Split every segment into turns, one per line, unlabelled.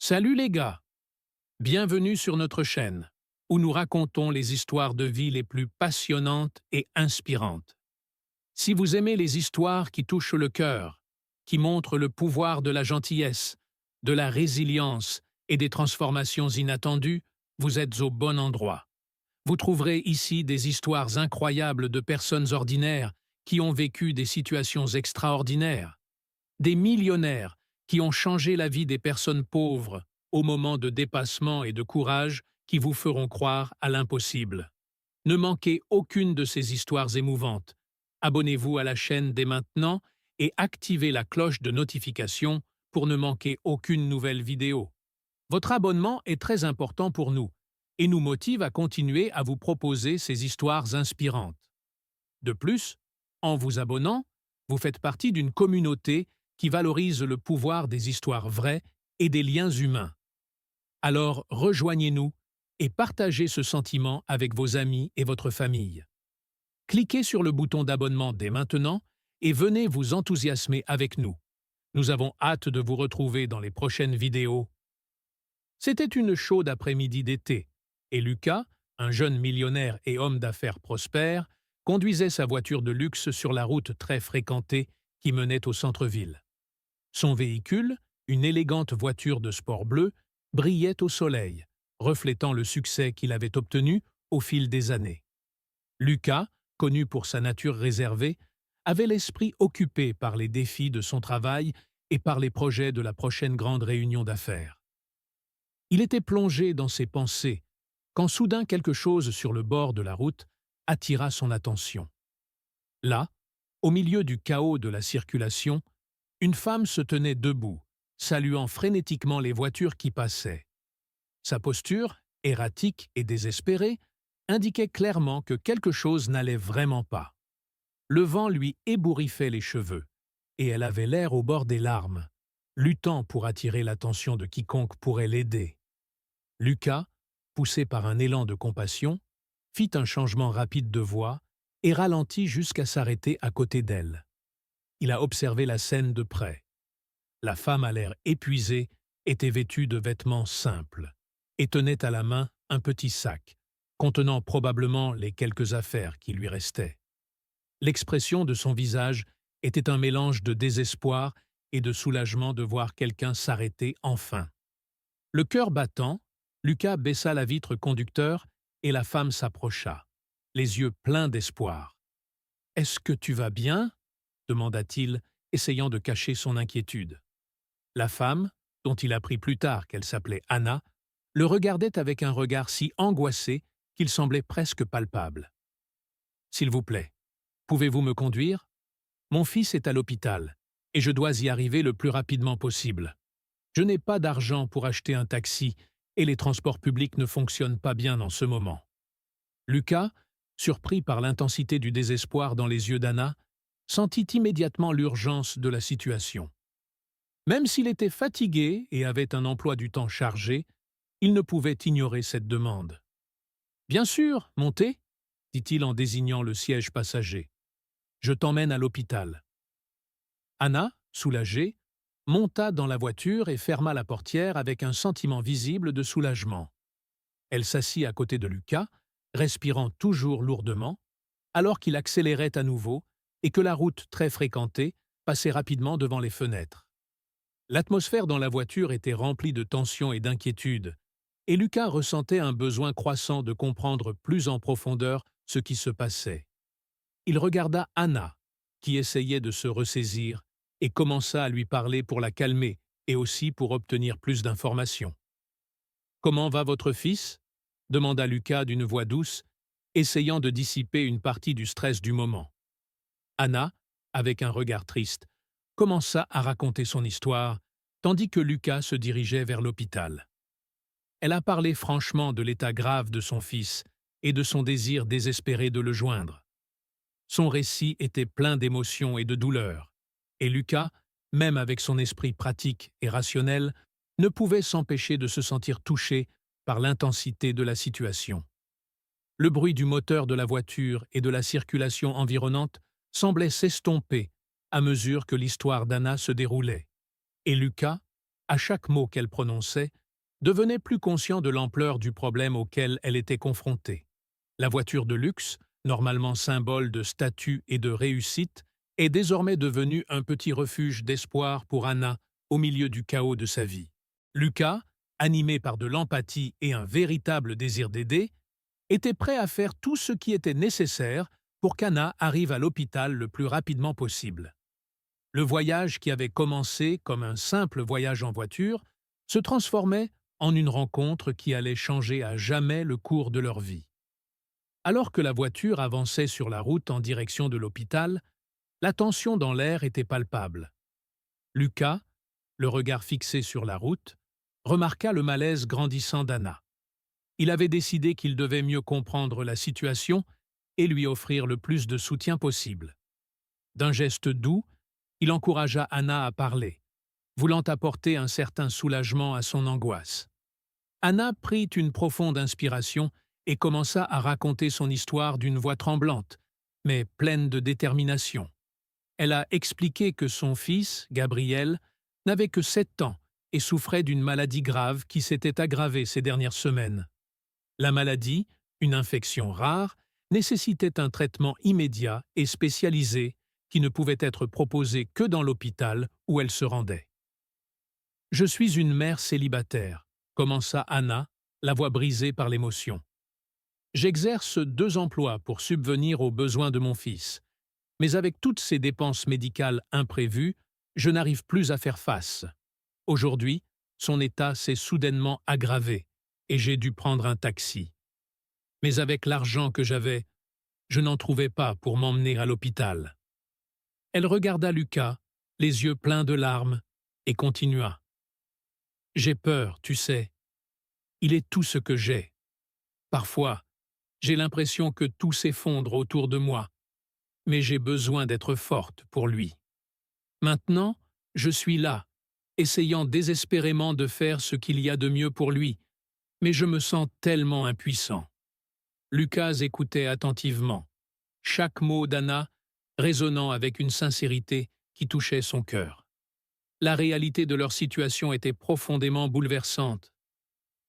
Salut les gars! Bienvenue sur notre chaîne, où nous racontons les histoires de vie les plus passionnantes et inspirantes. Si vous aimez les histoires qui touchent le cœur, qui montrent le pouvoir de la gentillesse, de la résilience et des transformations inattendues, vous êtes au bon endroit. Vous trouverez ici des histoires incroyables de personnes ordinaires qui ont vécu des situations extraordinaires, des millionnaires qui ont changé la vie des personnes pauvres au moment de dépassement et de courage qui vous feront croire à l'impossible. Ne manquez aucune de ces histoires émouvantes. Abonnez-vous à la chaîne dès maintenant et activez la cloche de notification pour ne manquer aucune nouvelle vidéo. Votre abonnement est très important pour nous et nous motive à continuer à vous proposer ces histoires inspirantes. De plus, en vous abonnant, vous faites partie d'une communauté qui valorise le pouvoir des histoires vraies et des liens humains. Alors rejoignez-nous et partagez ce sentiment avec vos amis et votre famille. Cliquez sur le bouton d'abonnement dès maintenant et venez vous enthousiasmer avec nous. Nous avons hâte de vous retrouver dans les prochaines vidéos. C'était une chaude après-midi d'été, et Lucas, un jeune millionnaire et homme d'affaires prospère, conduisait sa voiture de luxe sur la route très fréquentée qui menait au centre-ville. Son véhicule, une élégante voiture de sport bleu, brillait au soleil, reflétant le succès qu'il avait obtenu au fil des années. Lucas, connu pour sa nature réservée, avait l'esprit occupé par les défis de son travail et par les projets de la prochaine grande réunion d'affaires. Il était plongé dans ses pensées quand soudain quelque chose sur le bord de la route attira son attention. Là, au milieu du chaos de la circulation, une femme se tenait debout, saluant frénétiquement les voitures qui passaient. Sa posture, erratique et désespérée, indiquait clairement que quelque chose n'allait vraiment pas. Le vent lui ébouriffait les cheveux, et elle avait l'air au bord des larmes, luttant pour attirer l'attention de quiconque pourrait l'aider. Lucas, poussé par un élan de compassion, fit un changement rapide de voie et ralentit jusqu'à s'arrêter à côté d'elle. Il a observé la scène de près. La femme à l'air épuisé était vêtue de vêtements simples et tenait à la main un petit sac, contenant probablement les quelques affaires qui lui restaient. L'expression de son visage était un mélange de désespoir et de soulagement de voir quelqu'un s'arrêter enfin. Le cœur battant, Lucas baissa la vitre conducteur et la femme s'approcha, les yeux pleins d'espoir. « Est-ce que tu vas bien ?» demanda-t-il, essayant de cacher son inquiétude. La femme, dont il apprit plus tard qu'elle s'appelait Anna, le regardait avec un regard si angoissé qu'il semblait presque palpable. « S'il vous plaît, pouvez-vous me conduire? Mon fils est à l'hôpital et je dois y arriver le plus rapidement possible. Je n'ai pas d'argent pour acheter un taxi et les transports publics ne fonctionnent pas bien en ce moment. » Lucas, surpris par l'intensité du désespoir dans les yeux d'Anna, sentit immédiatement l'urgence de la situation. Même s'il était fatigué et avait un emploi du temps chargé, il ne pouvait ignorer cette demande. « Bien sûr, montez, » dit-il en désignant le siège passager. « Je t'emmène à l'hôpital. » Anna, soulagée, monta dans la voiture et ferma la portière avec un sentiment visible de soulagement. Elle s'assit à côté de Lucas, respirant toujours lourdement, alors qu'il accélérait à nouveau et que la route très fréquentée passait rapidement devant les fenêtres. L'atmosphère dans la voiture était remplie de tension et d'inquiétude, et Lucas ressentait un besoin croissant de comprendre plus en profondeur ce qui se passait. Il regarda Anna, qui essayait de se ressaisir, et commença à lui parler pour la calmer et aussi pour obtenir plus d'informations. « Comment va votre fils ?» demanda Lucas d'une voix douce, essayant de dissiper une partie du stress du moment. Anna, avec un regard triste, commença à raconter son histoire, tandis que Lucas se dirigeait vers l'hôpital. Elle a parlé franchement de l'état grave de son fils et de son désir désespéré de le joindre. Son récit était plein d'émotions et de douleur, et Lucas, même avec son esprit pratique et rationnel, ne pouvait s'empêcher de se sentir touché par l'intensité de la situation. Le bruit du moteur de la voiture et de la circulation environnante semblait s'estomper à mesure que l'histoire d'Anna se déroulait, et Lucas, À chaque mot qu'elle prononçait, devenait plus conscient de l'ampleur du problème auquel elle était confrontée. La voiture de luxe, normalement symbole de statut et de réussite, est désormais devenue un petit refuge d'espoir pour Anna au milieu du chaos de sa vie. Lucas, animé par de l'empathie et un véritable désir d'aider, était prêt à faire tout ce qui était nécessaire pour qu'Anna arrive à l'hôpital le plus rapidement possible. Le voyage qui avait commencé comme un simple voyage en voiture se transformait en une rencontre qui allait changer à jamais le cours de leur vie. Alors que la voiture avançait sur la route en direction de l'hôpital, la tension dans l'air était palpable. Lucas, le regard fixé sur la route, remarqua le malaise grandissant d'Anna. Il avait décidé qu'il devait mieux comprendre la situation et lui offrir le plus de soutien possible. D'un geste doux, il encouragea Anna à parler, voulant apporter un certain soulagement à son angoisse. Anna prit une profonde inspiration et commença à raconter son histoire d'une voix tremblante, mais pleine de détermination. Elle a expliqué que son fils, Gabriel, n'avait que 7 ans et souffrait d'une maladie grave qui s'était aggravée ces dernières semaines. La maladie, une infection rare, nécessitait un traitement immédiat et spécialisé qui ne pouvait être proposé que dans l'hôpital où elle se rendait. « Je suis une mère célibataire », commença Anna, la voix brisée par l'émotion. « J'exerce 2 emplois pour subvenir aux besoins de mon fils, mais avec toutes ces dépenses médicales imprévues, je n'arrive plus à faire face. Aujourd'hui, son état s'est soudainement aggravé et j'ai dû prendre un taxi. Mais avec l'argent que j'avais, je n'en trouvais pas pour m'emmener à l'hôpital. » Elle regarda Lucas, les yeux pleins de larmes, et continua. « J'ai peur, tu sais. Il est tout ce que j'ai. Parfois, j'ai l'impression que tout s'effondre autour de moi, mais j'ai besoin d'être forte pour lui. Maintenant, je suis là, essayant désespérément de faire ce qu'il y a de mieux pour lui, mais je me sens tellement impuissant. » Lucas écoutait attentivement, chaque mot d'Anna résonnant avec une sincérité qui touchait son cœur. La réalité de leur situation était profondément bouleversante.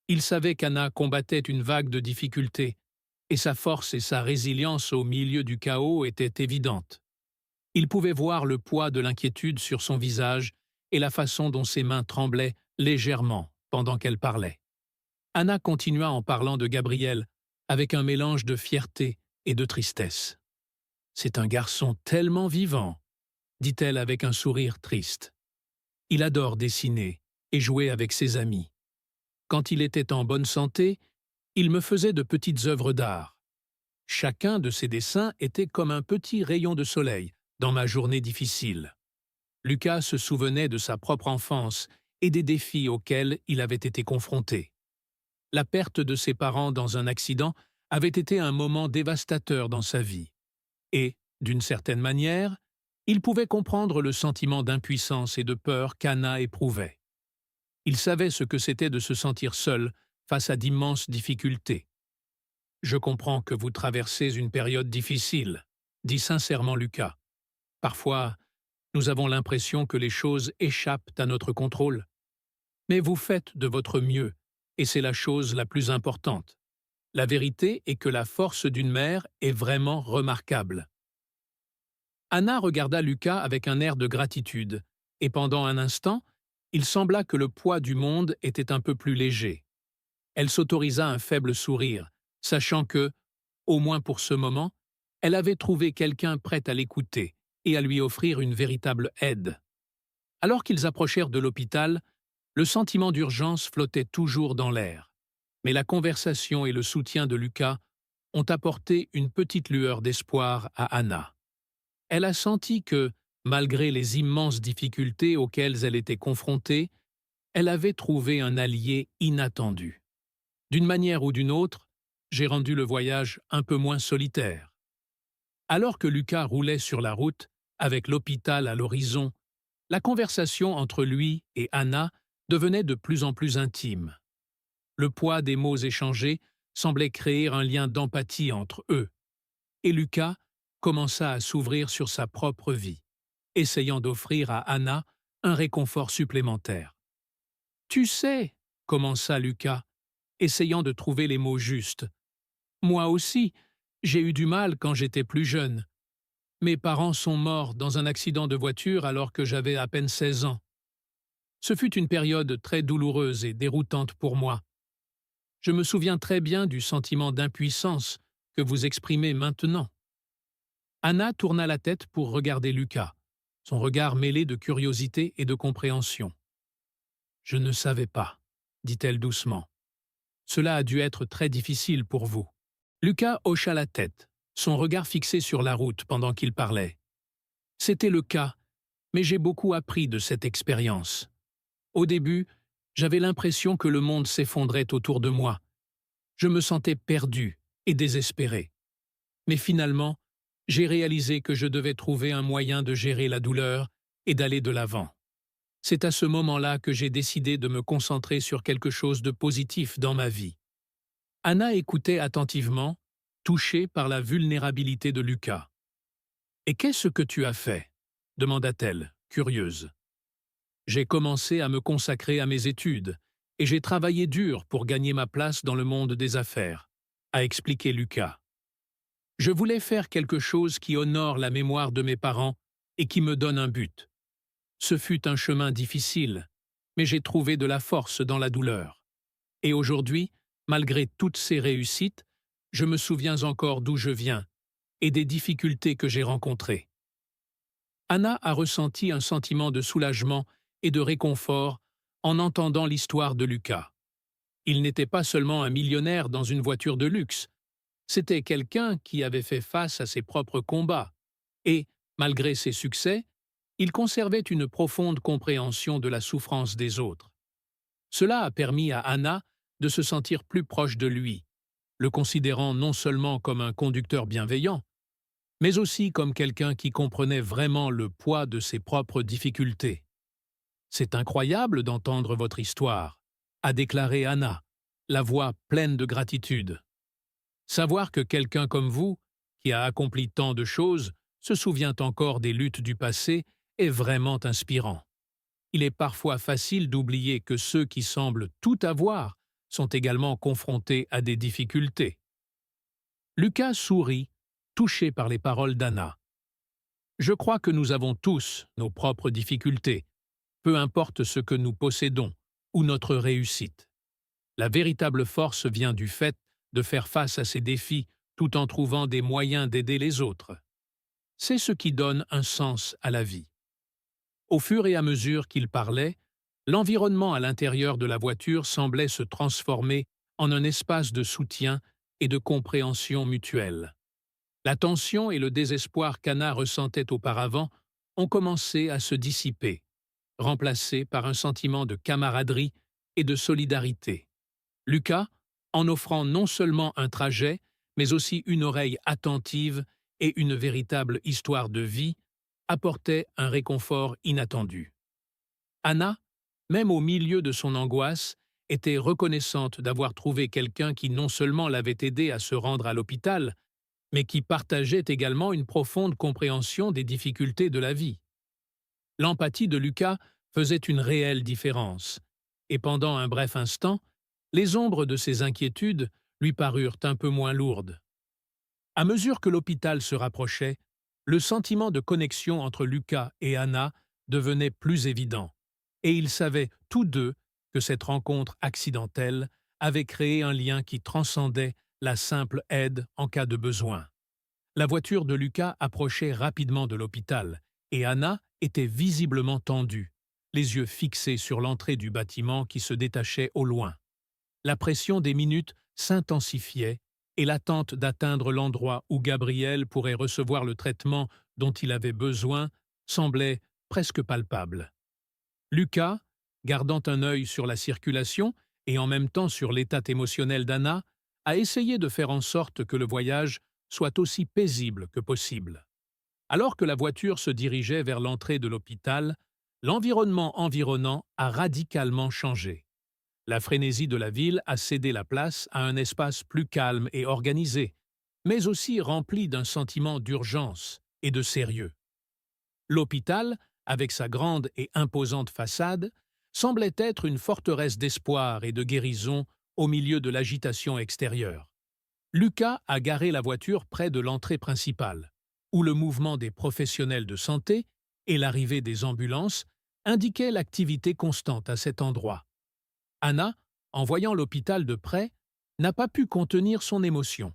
Il savait qu'Anna combattait une vague de difficultés, et sa force et sa résilience au milieu du chaos étaient évidentes. Il pouvait voir le poids de l'inquiétude sur son visage et la façon dont ses mains tremblaient légèrement pendant qu'elle parlait. Anna continua en parlant de Gabriel, avec un mélange de fierté et de tristesse. « C'est un garçon tellement vivant, » dit-elle avec un sourire triste. « Il adore dessiner et jouer avec ses amis. Quand il était en bonne santé, il me faisait de petites œuvres d'art. Chacun de ses dessins était comme un petit rayon de soleil dans ma journée difficile. » Lucas se souvenait de sa propre enfance et des défis auxquels il avait été confronté. La perte de ses parents dans un accident avait été un moment dévastateur dans sa vie. Et, d'une certaine manière, il pouvait comprendre le sentiment d'impuissance et de peur qu'Anna éprouvait. Il savait ce que c'était de se sentir seul face à d'immenses difficultés. « Je comprends que vous traversez une période difficile », dit sincèrement Lucas. « Parfois, nous avons l'impression que les choses échappent à notre contrôle. Mais vous faites de votre mieux, et c'est la chose la plus importante. La vérité est que la force d'une mère est vraiment remarquable. » Anna regarda Lucas avec un air de gratitude, et pendant un instant, il sembla que le poids du monde était un peu plus léger. Elle s'autorisa un faible sourire, sachant que, au moins pour ce moment, elle avait trouvé quelqu'un prêt à l'écouter et à lui offrir une véritable aide. Alors qu'ils approchèrent de l'hôpital, le sentiment d'urgence flottait toujours dans l'air. Mais la conversation et le soutien de Lucas ont apporté une petite lueur d'espoir à Anna. Elle a senti que, malgré les immenses difficultés auxquelles elle était confrontée, elle avait trouvé un allié inattendu. D'une manière ou d'une autre, j'ai rendu le voyage un peu moins solitaire. Alors que Lucas roulait sur la route, avec l'hôpital à l'horizon, la conversation entre lui et Anna devenait de plus en plus intime. Le poids des mots échangés semblait créer un lien d'empathie entre eux, et Lucas commença à s'ouvrir sur sa propre vie, essayant d'offrir à Anna un réconfort supplémentaire. Tu sais, commença Lucas, essayant de trouver les mots justes. Moi aussi, j'ai eu du mal quand j'étais plus jeune. Mes parents sont morts dans un accident de voiture alors que j'avais à peine 16 ans. Ce fut une période très douloureuse et déroutante pour moi. Je me souviens très bien du sentiment d'impuissance que vous exprimez maintenant. Anna tourna la tête pour regarder Lucas, son regard mêlé de curiosité et de compréhension. « Je ne savais pas, » dit-elle doucement. « Cela a dû être très difficile pour vous. » Lucas hocha la tête, son regard fixé sur la route pendant qu'il parlait. « C'était le cas, mais j'ai beaucoup appris de cette expérience. Au début, j'avais l'impression que le monde s'effondrait autour de moi. Je me sentais perdu et désespéré. Mais finalement, j'ai réalisé que je devais trouver un moyen de gérer la douleur et d'aller de l'avant. C'est à ce moment-là que j'ai décidé de me concentrer sur quelque chose de positif dans ma vie. » Anna écoutait attentivement, touchée par la vulnérabilité de Lucas. « Et qu'est-ce que tu as fait ?» demanda-t-elle, curieuse. « J'ai commencé à me consacrer à mes études et j'ai travaillé dur pour gagner ma place dans le monde des affaires, » a expliqué Lucas. « Je voulais faire quelque chose qui honore la mémoire de mes parents et qui me donne un but. Ce fut un chemin difficile, mais j'ai trouvé de la force dans la douleur. Et aujourd'hui, malgré toutes ces réussites, je me souviens encore d'où je viens et des difficultés que j'ai rencontrées. » Anna a ressenti un sentiment de soulagement et de réconfort en entendant l'histoire de Lucas. Il n'était pas seulement un millionnaire dans une voiture de luxe, c'était quelqu'un qui avait fait face à ses propres combats et, malgré ses succès, il conservait une profonde compréhension de la souffrance des autres. Cela a permis à Anna de se sentir plus proche de lui, le considérant non seulement comme un conducteur bienveillant, mais aussi comme quelqu'un qui comprenait vraiment le poids de ses propres difficultés. « C'est incroyable d'entendre votre histoire », a déclaré Anna, la voix pleine de gratitude. « Savoir que quelqu'un comme vous, qui a accompli tant de choses, se souvient encore des luttes du passé est vraiment inspirant. Il est parfois facile d'oublier que ceux qui semblent tout avoir sont également confrontés à des difficultés. » Lucas sourit, touché par les paroles d'Anna. « Je crois que nous avons tous nos propres difficultés, peu importe ce que nous possédons ou notre réussite. La véritable force vient du fait de faire face à ces défis tout en trouvant des moyens d'aider les autres. C'est ce qui donne un sens à la vie. » Au fur et à mesure qu'il parlait, l'environnement à l'intérieur de la voiture semblait se transformer en un espace de soutien et de compréhension mutuelle. La tension et le désespoir qu'Anna ressentait auparavant ont commencé à se dissiper, remplacés par un sentiment de camaraderie et de solidarité. Lucas, en offrant non seulement un trajet, mais aussi une oreille attentive et une véritable histoire de vie, apportait un réconfort inattendu. Anna, même au milieu de son angoisse, était reconnaissante d'avoir trouvé quelqu'un qui non seulement l'avait aidée à se rendre à l'hôpital, mais qui partageait également une profonde compréhension des difficultés de la vie. L'empathie de Lucas faisait une réelle différence, et pendant un bref instant, les ombres de ses inquiétudes lui parurent un peu moins lourdes. À mesure que l'hôpital se rapprochait, le sentiment de connexion entre Lucas et Anna devenait plus évident, et ils savaient tous deux que cette rencontre accidentelle avait créé un lien qui transcendait la simple aide en cas de besoin. La voiture de Lucas approchait rapidement de l'hôpital, et Anna était visiblement tendue, les yeux fixés sur l'entrée du bâtiment qui se détachait au loin. La pression des minutes s'intensifiait et l'attente d'atteindre l'endroit où Gabriel pourrait recevoir le traitement dont il avait besoin semblait presque palpable. Lucas, gardant un œil sur la circulation et en même temps sur l'état émotionnel d'Anna, a essayé de faire en sorte que le voyage soit aussi paisible que possible. Alors que la voiture se dirigeait vers l'entrée de l'hôpital, l'environnement environnant a radicalement changé. La frénésie de la ville a cédé la place à un espace plus calme et organisé, mais aussi rempli d'un sentiment d'urgence et de sérieux. L'hôpital, avec sa grande et imposante façade, semblait être une forteresse d'espoir et de guérison au milieu de l'agitation extérieure. Lucas a garé la voiture près de l'entrée principale, où le mouvement des professionnels de santé et l'arrivée des ambulances indiquaient l'activité constante à cet endroit. Anna, en voyant l'hôpital de près, n'a pas pu contenir son émotion.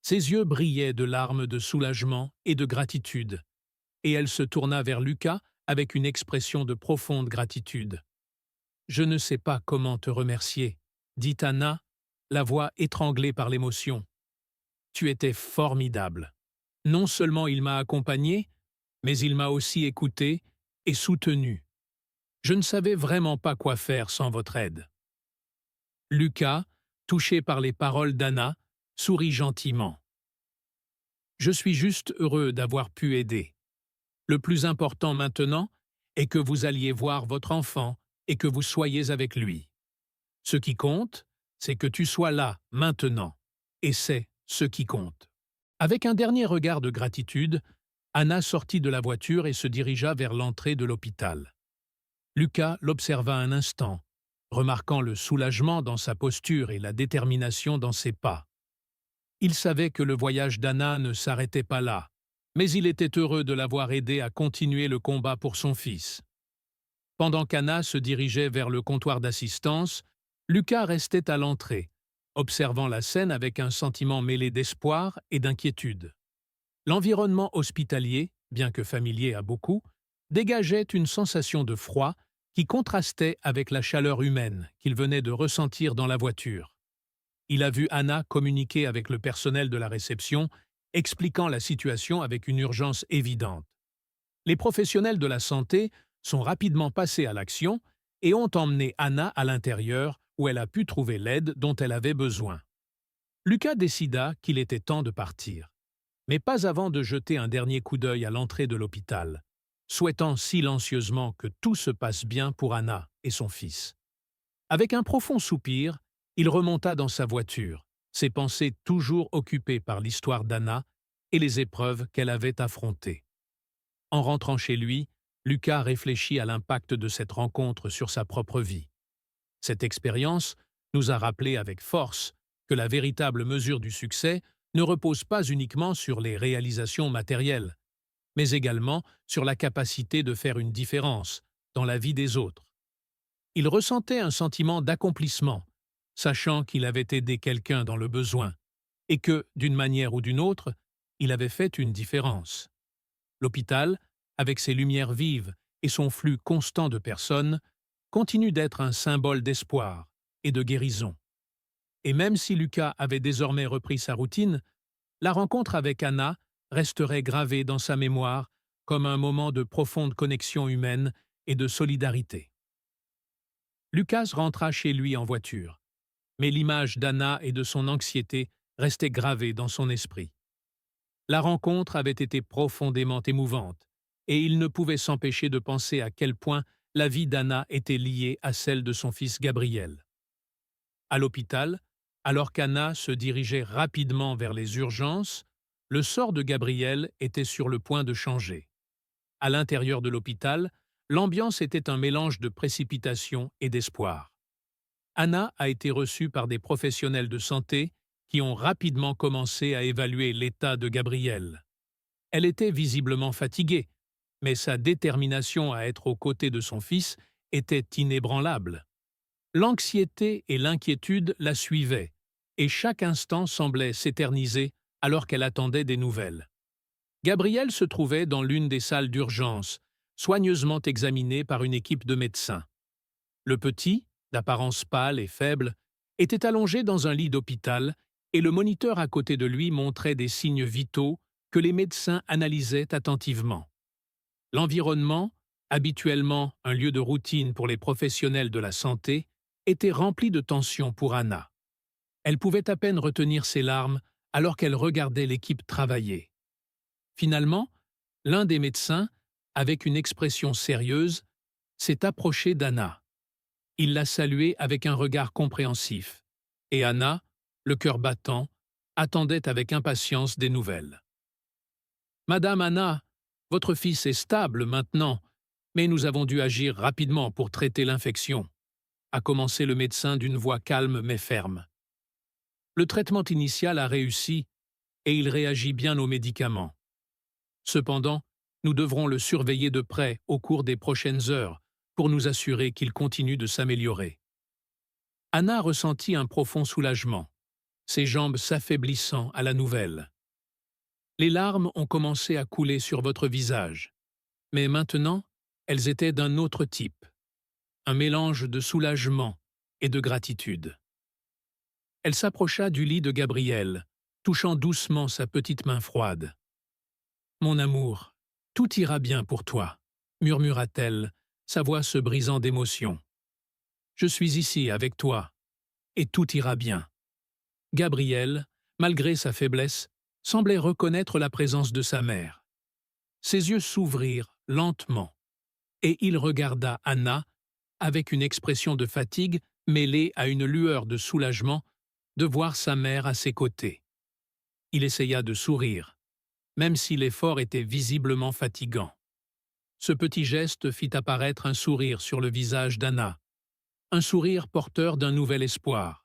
Ses yeux brillaient de larmes de soulagement et de gratitude, et elle se tourna vers Lucas avec une expression de profonde gratitude. « Je ne sais pas comment te remercier, » dit Anna, la voix étranglée par l'émotion. « Tu étais formidable. Non seulement il m'a accompagné, mais il m'a aussi écouté et soutenu. Je ne savais vraiment pas quoi faire sans votre aide. » Lucas, touché par les paroles d'Anna, sourit gentiment. « Je suis juste heureux d'avoir pu aider. Le plus important maintenant est que vous alliez voir votre enfant et que vous soyez avec lui. Ce qui compte, c'est que tu sois là, maintenant, et c'est ce qui compte. » Avec un dernier regard de gratitude, Anna sortit de la voiture et se dirigea vers l'entrée de l'hôpital. Lucas l'observa un instant, remarquant le soulagement dans sa posture et la détermination dans ses pas. Il savait que le voyage d'Anna ne s'arrêtait pas là, mais il était heureux de l'avoir aidé à continuer le combat pour son fils. Pendant qu'Anna se dirigeait vers le comptoir d'assistance, Lucas restait à l'entrée, observant la scène avec un sentiment mêlé d'espoir et d'inquiétude. L'environnement hospitalier, bien que familier à beaucoup, dégageait une sensation de froid qui contrastait avec la chaleur humaine qu'il venait de ressentir dans la voiture. Il a vu Anna communiquer avec le personnel de la réception, expliquant la situation avec une urgence évidente. Les professionnels de la santé sont rapidement passés à l'action et ont emmené Anna à l'intérieur où elle a pu trouver l'aide dont elle avait besoin. Lucas décida qu'il était temps de partir, mais pas avant de jeter un dernier coup d'œil à l'entrée de l'hôpital, souhaitant silencieusement que tout se passe bien pour Anna et son fils. Avec un profond soupir, il remonta dans sa voiture, ses pensées toujours occupées par l'histoire d'Anna et les épreuves qu'elle avait affrontées. En rentrant chez lui, Lucas réfléchit à l'impact de cette rencontre sur sa propre vie. Cette expérience nous a rappelé avec force que la véritable mesure du succès ne repose pas uniquement sur les réalisations matérielles, mais également sur la capacité de faire une différence dans la vie des autres. Il ressentait un sentiment d'accomplissement, sachant qu'il avait aidé quelqu'un dans le besoin, et que, d'une manière ou d'une autre, il avait fait une différence. L'hôpital, avec ses lumières vives et son flux constant de personnes, continue d'être un symbole d'espoir et de guérison. Et même si Lucas avait désormais repris sa routine, la rencontre avec Anna resterait gravée dans sa mémoire comme un moment de profonde connexion humaine et de solidarité. Lucas rentra chez lui en voiture, mais l'image d'Anna et de son anxiété restait gravée dans son esprit. La rencontre avait été profondément émouvante, et il ne pouvait s'empêcher de penser à quel point la vie d'Anna était liée à celle de son fils Gabriel. À l'hôpital, alors qu'Anna se dirigeait rapidement vers les urgences, le sort de Gabriel était sur le point de changer. À l'intérieur de l'hôpital, l'ambiance était un mélange de précipitation et d'espoir. Anna a été reçue par des professionnels de santé qui ont rapidement commencé à évaluer l'état de Gabriel. Elle était visiblement fatiguée, mais sa détermination à être aux côtés de son fils était inébranlable. L'anxiété et l'inquiétude la suivaient, et chaque instant semblait s'éterniser alors qu'elle attendait des nouvelles. Gabriel se trouvait dans l'une des salles d'urgence, soigneusement examiné par une équipe de médecins. Le petit, d'apparence pâle et faible, était allongé dans un lit d'hôpital et le moniteur à côté de lui montrait des signes vitaux que les médecins analysaient attentivement. L'environnement, habituellement un lieu de routine pour les professionnels de la santé, était rempli de tension pour Anna. Elle pouvait à peine retenir ses larmes alors qu'elle regardait l'équipe travailler. Finalement, l'un des médecins, avec une expression sérieuse, s'est approché d'Anna. Il l'a saluée avec un regard compréhensif, et Anna, le cœur battant, attendait avec impatience des nouvelles. « Madame Anna, votre fils est stable maintenant, Mais nous avons dû agir rapidement pour traiter l'infection, a commencé le médecin d'une voix calme mais ferme. Le traitement initial a réussi et il réagit bien aux médicaments. Cependant, nous devrons le surveiller de près au cours des prochaines heures pour nous assurer qu'il continue de s'améliorer. Anna ressentit un profond soulagement, ses jambes s'affaiblissant à la nouvelle. Les larmes ont commencé à couler sur votre visage, mais maintenant, elles étaient d'un autre type, un mélange de soulagement et de gratitude. Elle s'approcha du lit de Gabriel, touchant doucement sa petite main froide. « Mon amour, tout ira bien pour toi », murmura-t-elle, sa voix se brisant d'émotion. « Je suis ici avec toi, et tout ira bien. » Gabriel, malgré sa faiblesse, semblait reconnaître la présence de sa mère. Ses yeux s'ouvrirent lentement, et il regarda Anna avec une expression de fatigue mêlée à une lueur de soulagement de voir sa mère à ses côtés. Il essaya de sourire, même si l'effort était visiblement fatigant. Ce petit geste fit apparaître un sourire sur le visage d'Anna, un sourire porteur d'un nouvel espoir.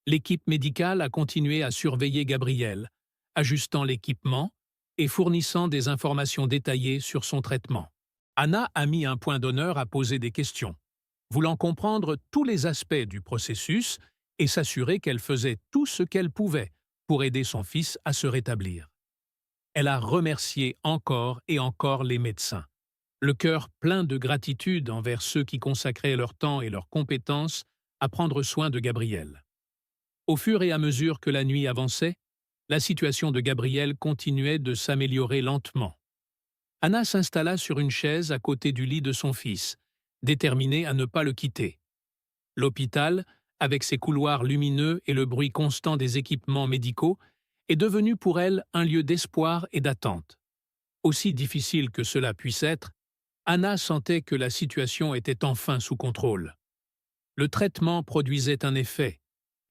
L'équipe médicale a continué à surveiller Gabriel, ajustant l'équipement et fournissant des informations détaillées sur son traitement. Anna a mis un point d'honneur à poser des questions, voulant comprendre tous les aspects du processus et s'assurer qu'elle faisait tout ce qu'elle pouvait pour aider son fils à se rétablir. Elle a remercié encore et encore les médecins, le cœur plein de gratitude envers ceux qui consacraient leur temps et leurs compétences à prendre soin de Gabriel. Au fur et à mesure que la nuit avançait, la situation de Gabriel continuait de s'améliorer lentement. Anna s'installa sur une chaise à côté du lit de son fils, déterminée à ne pas le quitter. L'hôpital, avec ses couloirs lumineux et le bruit constant des équipements médicaux, est devenu pour elle un lieu d'espoir et d'attente. Aussi difficile que cela puisse être, Anna sentait que la situation était enfin sous contrôle. Le traitement produisait un effet,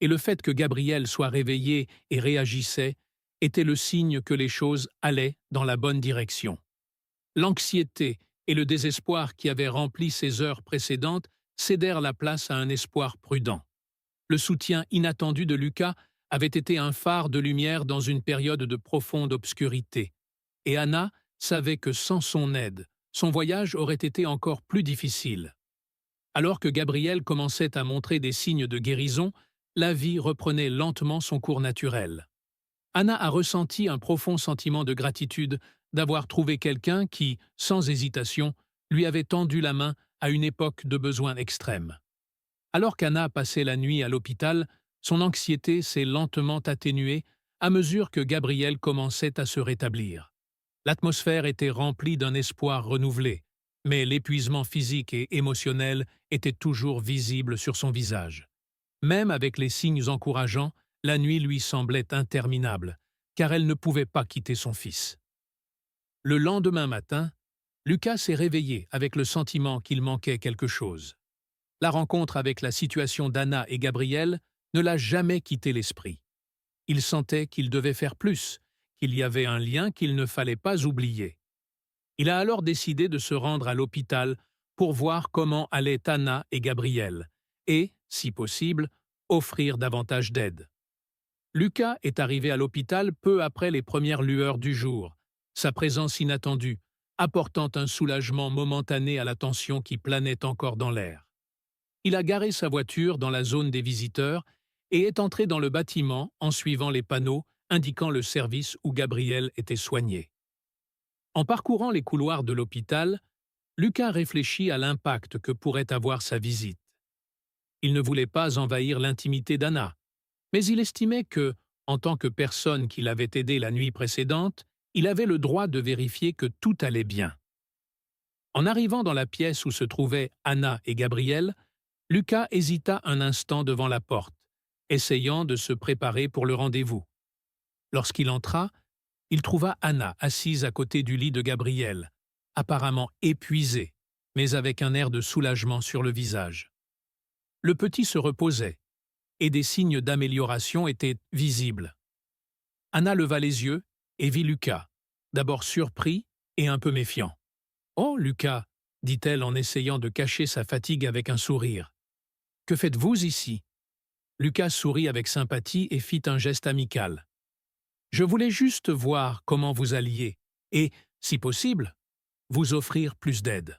et le fait que Gabriel soit réveillé et réagissait était le signe que les choses allaient dans la bonne direction. L'anxiété et le désespoir qui avaient rempli ces heures précédentes cédèrent la place à un espoir prudent. Le soutien inattendu de Lucas avait été un phare de lumière dans une période de profonde obscurité, et Anna savait que sans son aide, son voyage aurait été encore plus difficile. Alors que Gabriel commençait à montrer des signes de guérison, la vie reprenait lentement son cours naturel. Anna a ressenti un profond sentiment de gratitude d'avoir trouvé quelqu'un qui, sans hésitation, lui avait tendu la main à une époque de besoin extrême. Alors qu'Anna passait la nuit à l'hôpital, son anxiété s'est lentement atténuée à mesure que Gabriel commençait à se rétablir. L'atmosphère était remplie d'un espoir renouvelé, mais l'épuisement physique et émotionnel était toujours visible sur son visage. Même avec les signes encourageants, la nuit lui semblait interminable, car elle ne pouvait pas quitter son fils. Le lendemain matin, Lucas s'est réveillé avec le sentiment qu'il manquait quelque chose. La rencontre avec la situation d'Anna et Gabriel ne l'a jamais quitté l'esprit. Il sentait qu'il devait faire plus, qu'il y avait un lien qu'il ne fallait pas oublier. Il a alors décidé de se rendre à l'hôpital pour voir comment allaient Anna et Gabriel et, si possible, offrir davantage d'aide. Lucas est arrivé à l'hôpital peu après les premières lueurs du jour, sa présence inattendue, apportant un soulagement momentané à la tension qui planait encore dans l'air. Il a garé sa voiture dans la zone des visiteurs et est entré dans le bâtiment en suivant les panneaux indiquant le service où Gabriel était soigné. En parcourant les couloirs de l'hôpital, Lucas réfléchit à l'impact que pourrait avoir sa visite. Il ne voulait pas envahir l'intimité d'Anna, mais il estimait que, en tant que personne qui l'avait aidé la nuit précédente, il avait le droit de vérifier que tout allait bien. En arrivant dans la pièce où se trouvaient Anna et Gabriel, Lucas hésita un instant devant la porte, essayant de se préparer pour le rendez-vous. Lorsqu'il entra, il trouva Anna assise à côté du lit de Gabriel, apparemment épuisée, mais avec un air de soulagement sur le visage. Le petit se reposait, et des signes d'amélioration étaient visibles. Anna leva les yeux et vit Lucas, d'abord surpris et un peu méfiant. « Oh, Lucas, dit-elle en essayant de cacher sa fatigue avec un sourire. Que faites-vous ici? Lucas sourit avec sympathie et fit un geste amical. Je voulais juste voir comment vous alliez et, si possible, vous offrir plus d'aide.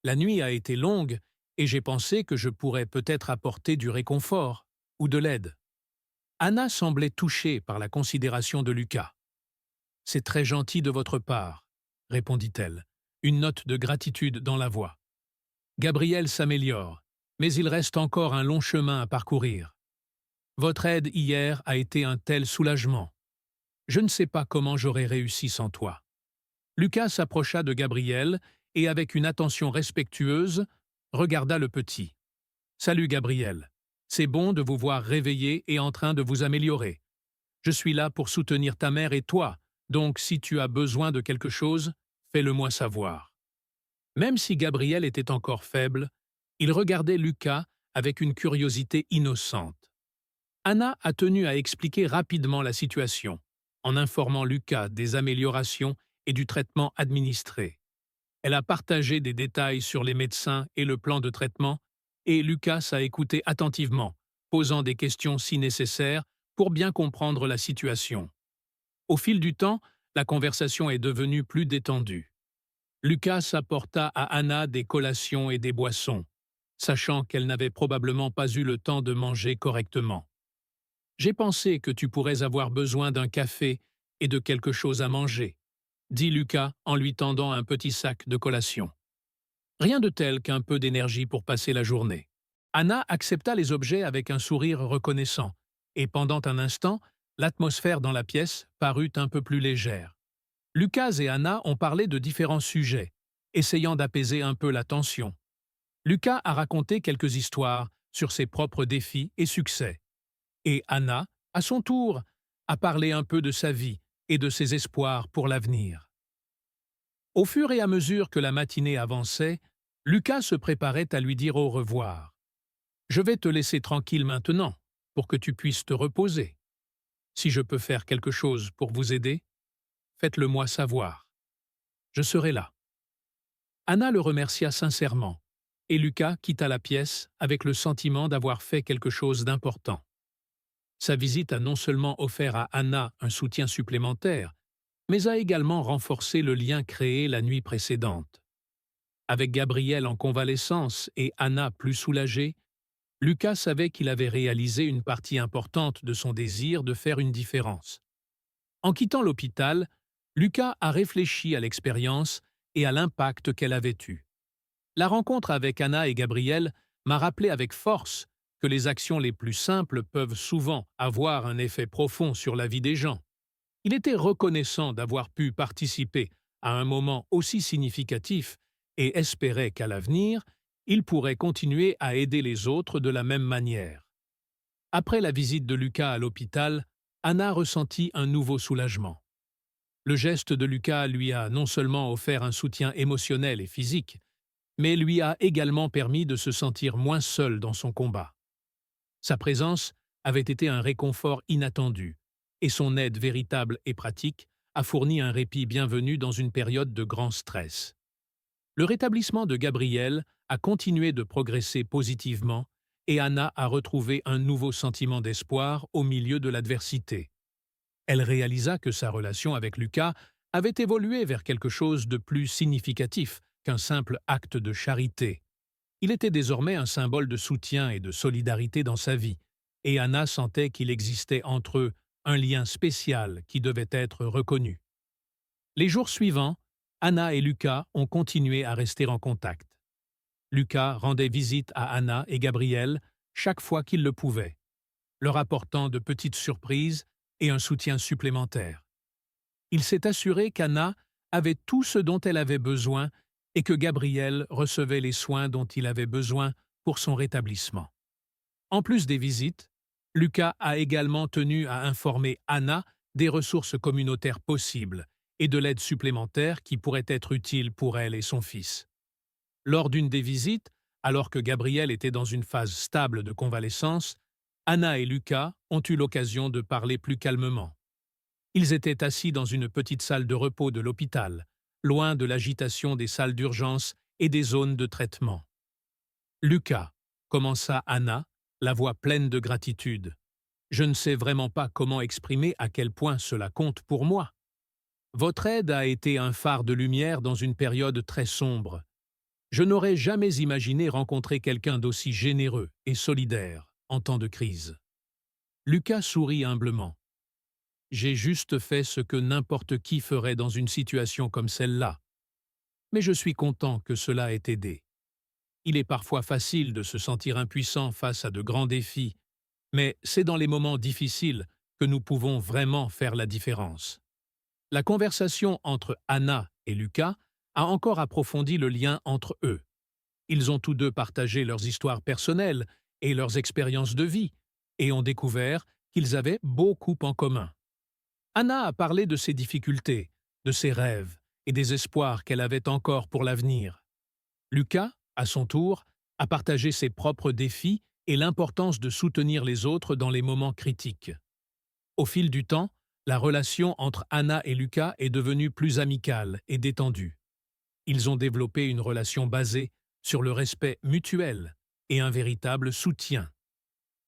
La nuit a été longue et j'ai pensé que je pourrais peut-être apporter du réconfort ou de l'aide. Anna semblait touchée par la considération de Lucas. C'est très gentil de votre part, répondit-elle, une note de gratitude dans la voix. Gabriel s'améliore, mais il reste encore un long chemin à parcourir. Votre aide hier a été un tel soulagement. Je ne sais pas comment j'aurais réussi sans toi. Lucas s'approcha de Gabriel et, avec une attention respectueuse, regarda le petit. Salut Gabriel. C'est bon de vous voir réveillé et en train de vous améliorer. Je suis là pour soutenir ta mère et toi, donc si tu as besoin de quelque chose, fais-le-moi savoir. Même si Gabriel était encore faible, il regardait Lucas avec une curiosité innocente. Anna a tenu à expliquer rapidement la situation, en informant Lucas des améliorations et du traitement administré. Elle a partagé des détails sur les médecins et le plan de traitement, et Lucas a écouté attentivement, posant des questions si nécessaires pour bien comprendre la situation. Au fil du temps, la conversation est devenue plus détendue. Lucas apporta à Anna des collations et des boissons, sachant qu'elle n'avait probablement pas eu le temps de manger correctement. J'ai pensé que tu pourrais avoir besoin d'un café et de quelque chose à manger, dit Lucas en lui tendant un petit sac de collation. Rien de tel qu'un peu d'énergie pour passer la journée. Anna accepta les objets avec un sourire reconnaissant, et pendant un instant, l'atmosphère dans la pièce parut un peu plus légère. Lucas et Anna ont parlé de différents sujets, essayant d'apaiser un peu la tension. Lucas a raconté quelques histoires sur ses propres défis et succès. Et Anna, à son tour, a parlé un peu de sa vie et de ses espoirs pour l'avenir. Au fur et à mesure que la matinée avançait, Lucas se préparait à lui dire au revoir. « Je vais te laisser tranquille maintenant, pour que tu puisses te reposer. Si je peux faire quelque chose pour vous aider, faites-le moi savoir. Je serai là. » Anna le remercia sincèrement, et Lucas quitta la pièce avec le sentiment d'avoir fait quelque chose d'important. Sa visite a non seulement offert à Anna un soutien supplémentaire, mais a également renforcé le lien créé la nuit précédente. Avec Gabriel en convalescence et Anna plus soulagée, Lucas savait qu'il avait réalisé une partie importante de son désir de faire une différence. En quittant l'hôpital, Lucas a réfléchi à l'expérience et à l'impact qu'elle avait eu. La rencontre avec Anna et Gabriel m'a rappelé avec force que les actions les plus simples peuvent souvent avoir un effet profond sur la vie des gens. Il était reconnaissant d'avoir pu participer à un moment aussi significatif et espérait qu'à l'avenir, il pourrait continuer à aider les autres de la même manière. Après la visite de Lucas à l'hôpital, Anna ressentit un nouveau soulagement. Le geste de Lucas lui a non seulement offert un soutien émotionnel et physique, mais lui a également permis de se sentir moins seule dans son combat. Sa présence avait été un réconfort inattendu, et son aide véritable et pratique a fourni un répit bienvenu dans une période de grand stress. Le rétablissement de Gabriel a continué de progresser positivement et Anna a retrouvé un nouveau sentiment d'espoir au milieu de l'adversité. Elle réalisa que sa relation avec Lucas avait évolué vers quelque chose de plus significatif qu'un simple acte de charité. Il était désormais un symbole de soutien et de solidarité dans sa vie, et Anna sentait qu'il existait entre eux un lien spécial qui devait être reconnu. Les jours suivants, Anna et Lucas ont continué à rester en contact. Lucas rendait visite à Anna et Gabriel chaque fois qu'il le pouvait, leur apportant de petites surprises et un soutien supplémentaire. Il s'est assuré qu'Anna avait tout ce dont elle avait besoin et que Gabriel recevait les soins dont il avait besoin pour son rétablissement. En plus des visites, Lucas a également tenu à informer Anna des ressources communautaires possibles et de l'aide supplémentaire qui pourrait être utile pour elle et son fils. Lors d'une des visites, alors que Gabriel était dans une phase stable de convalescence, Anna et Lucas ont eu l'occasion de parler plus calmement. Ils étaient assis dans une petite salle de repos de l'hôpital, loin de l'agitation des salles d'urgence et des zones de traitement. Lucas, commença Anna, la voix pleine de gratitude. Je ne sais vraiment pas comment exprimer à quel point cela compte pour moi. Votre aide a été un phare de lumière dans une période très sombre. Je n'aurais jamais imaginé rencontrer quelqu'un d'aussi généreux et solidaire en temps de crise. Lucas sourit humblement. J'ai juste fait ce que n'importe qui ferait dans une situation comme celle-là. Mais je suis content que cela ait aidé. Il est parfois facile de se sentir impuissant face à de grands défis, mais c'est dans les moments difficiles que nous pouvons vraiment faire la différence. La conversation entre Anna et Lucas a encore approfondi le lien entre eux. Ils ont tous deux partagé leurs histoires personnelles et leurs expériences de vie, et ont découvert qu'ils avaient beaucoup en commun. Anna a parlé de ses difficultés, de ses rêves et des espoirs qu'elle avait encore pour l'avenir. Lucas, à son tour, a partagé ses propres défis et l'importance de soutenir les autres dans les moments critiques. Au fil du temps, la relation entre Anna et Lucas est devenue plus amicale et détendue. Ils ont développé une relation basée sur le respect mutuel et un véritable soutien.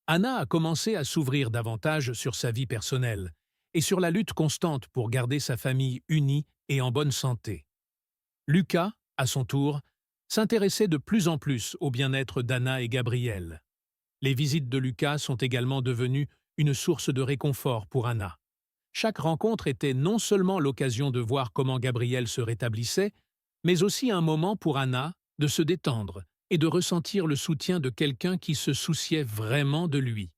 Anna a commencé à s'ouvrir davantage sur sa vie personnelle et sur la lutte constante pour garder sa famille unie et en bonne santé. Lucas, à son tour, s'intéressait de plus en plus au bien-être d'Anna et Gabriel. Les visites de Lucas sont également devenues une source de réconfort pour Anna. Chaque rencontre était non seulement l'occasion de voir comment Gabriel se rétablissait, mais aussi un moment pour Anna de se détendre et de ressentir le soutien de quelqu'un qui se souciait vraiment de lui.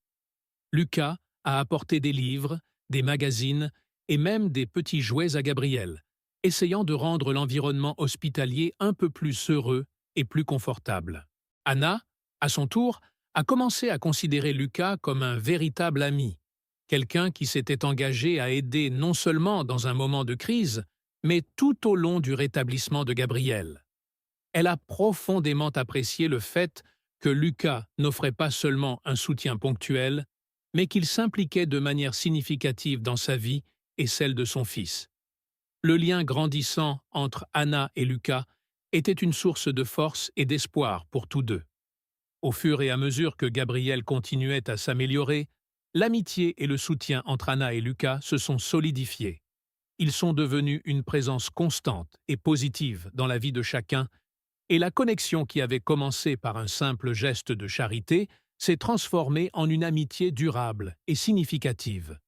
Lucas a apporté des livres, des magazines et même des petits jouets à Gabriel, essayant de rendre l'environnement hospitalier un peu plus heureux et plus confortable. Anna, à son tour, a commencé à considérer Lucas comme un véritable ami, quelqu'un qui s'était engagé à aider non seulement dans un moment de crise, mais tout au long du rétablissement de Gabriel. Elle a profondément apprécié le fait que Lucas n'offrait pas seulement un soutien ponctuel, mais qu'il s'impliquait de manière significative dans sa vie et celle de son fils. Le lien grandissant entre Anna et Lucas était une source de force et d'espoir pour tous deux. Au fur et à mesure que Gabriel continuait à s'améliorer, l'amitié et le soutien entre Anna et Lucas se sont solidifiés. Ils sont devenus une présence constante et positive dans la vie de chacun, et la connexion qui avait commencé par un simple geste de charité s'est transformée en une amitié durable et significative.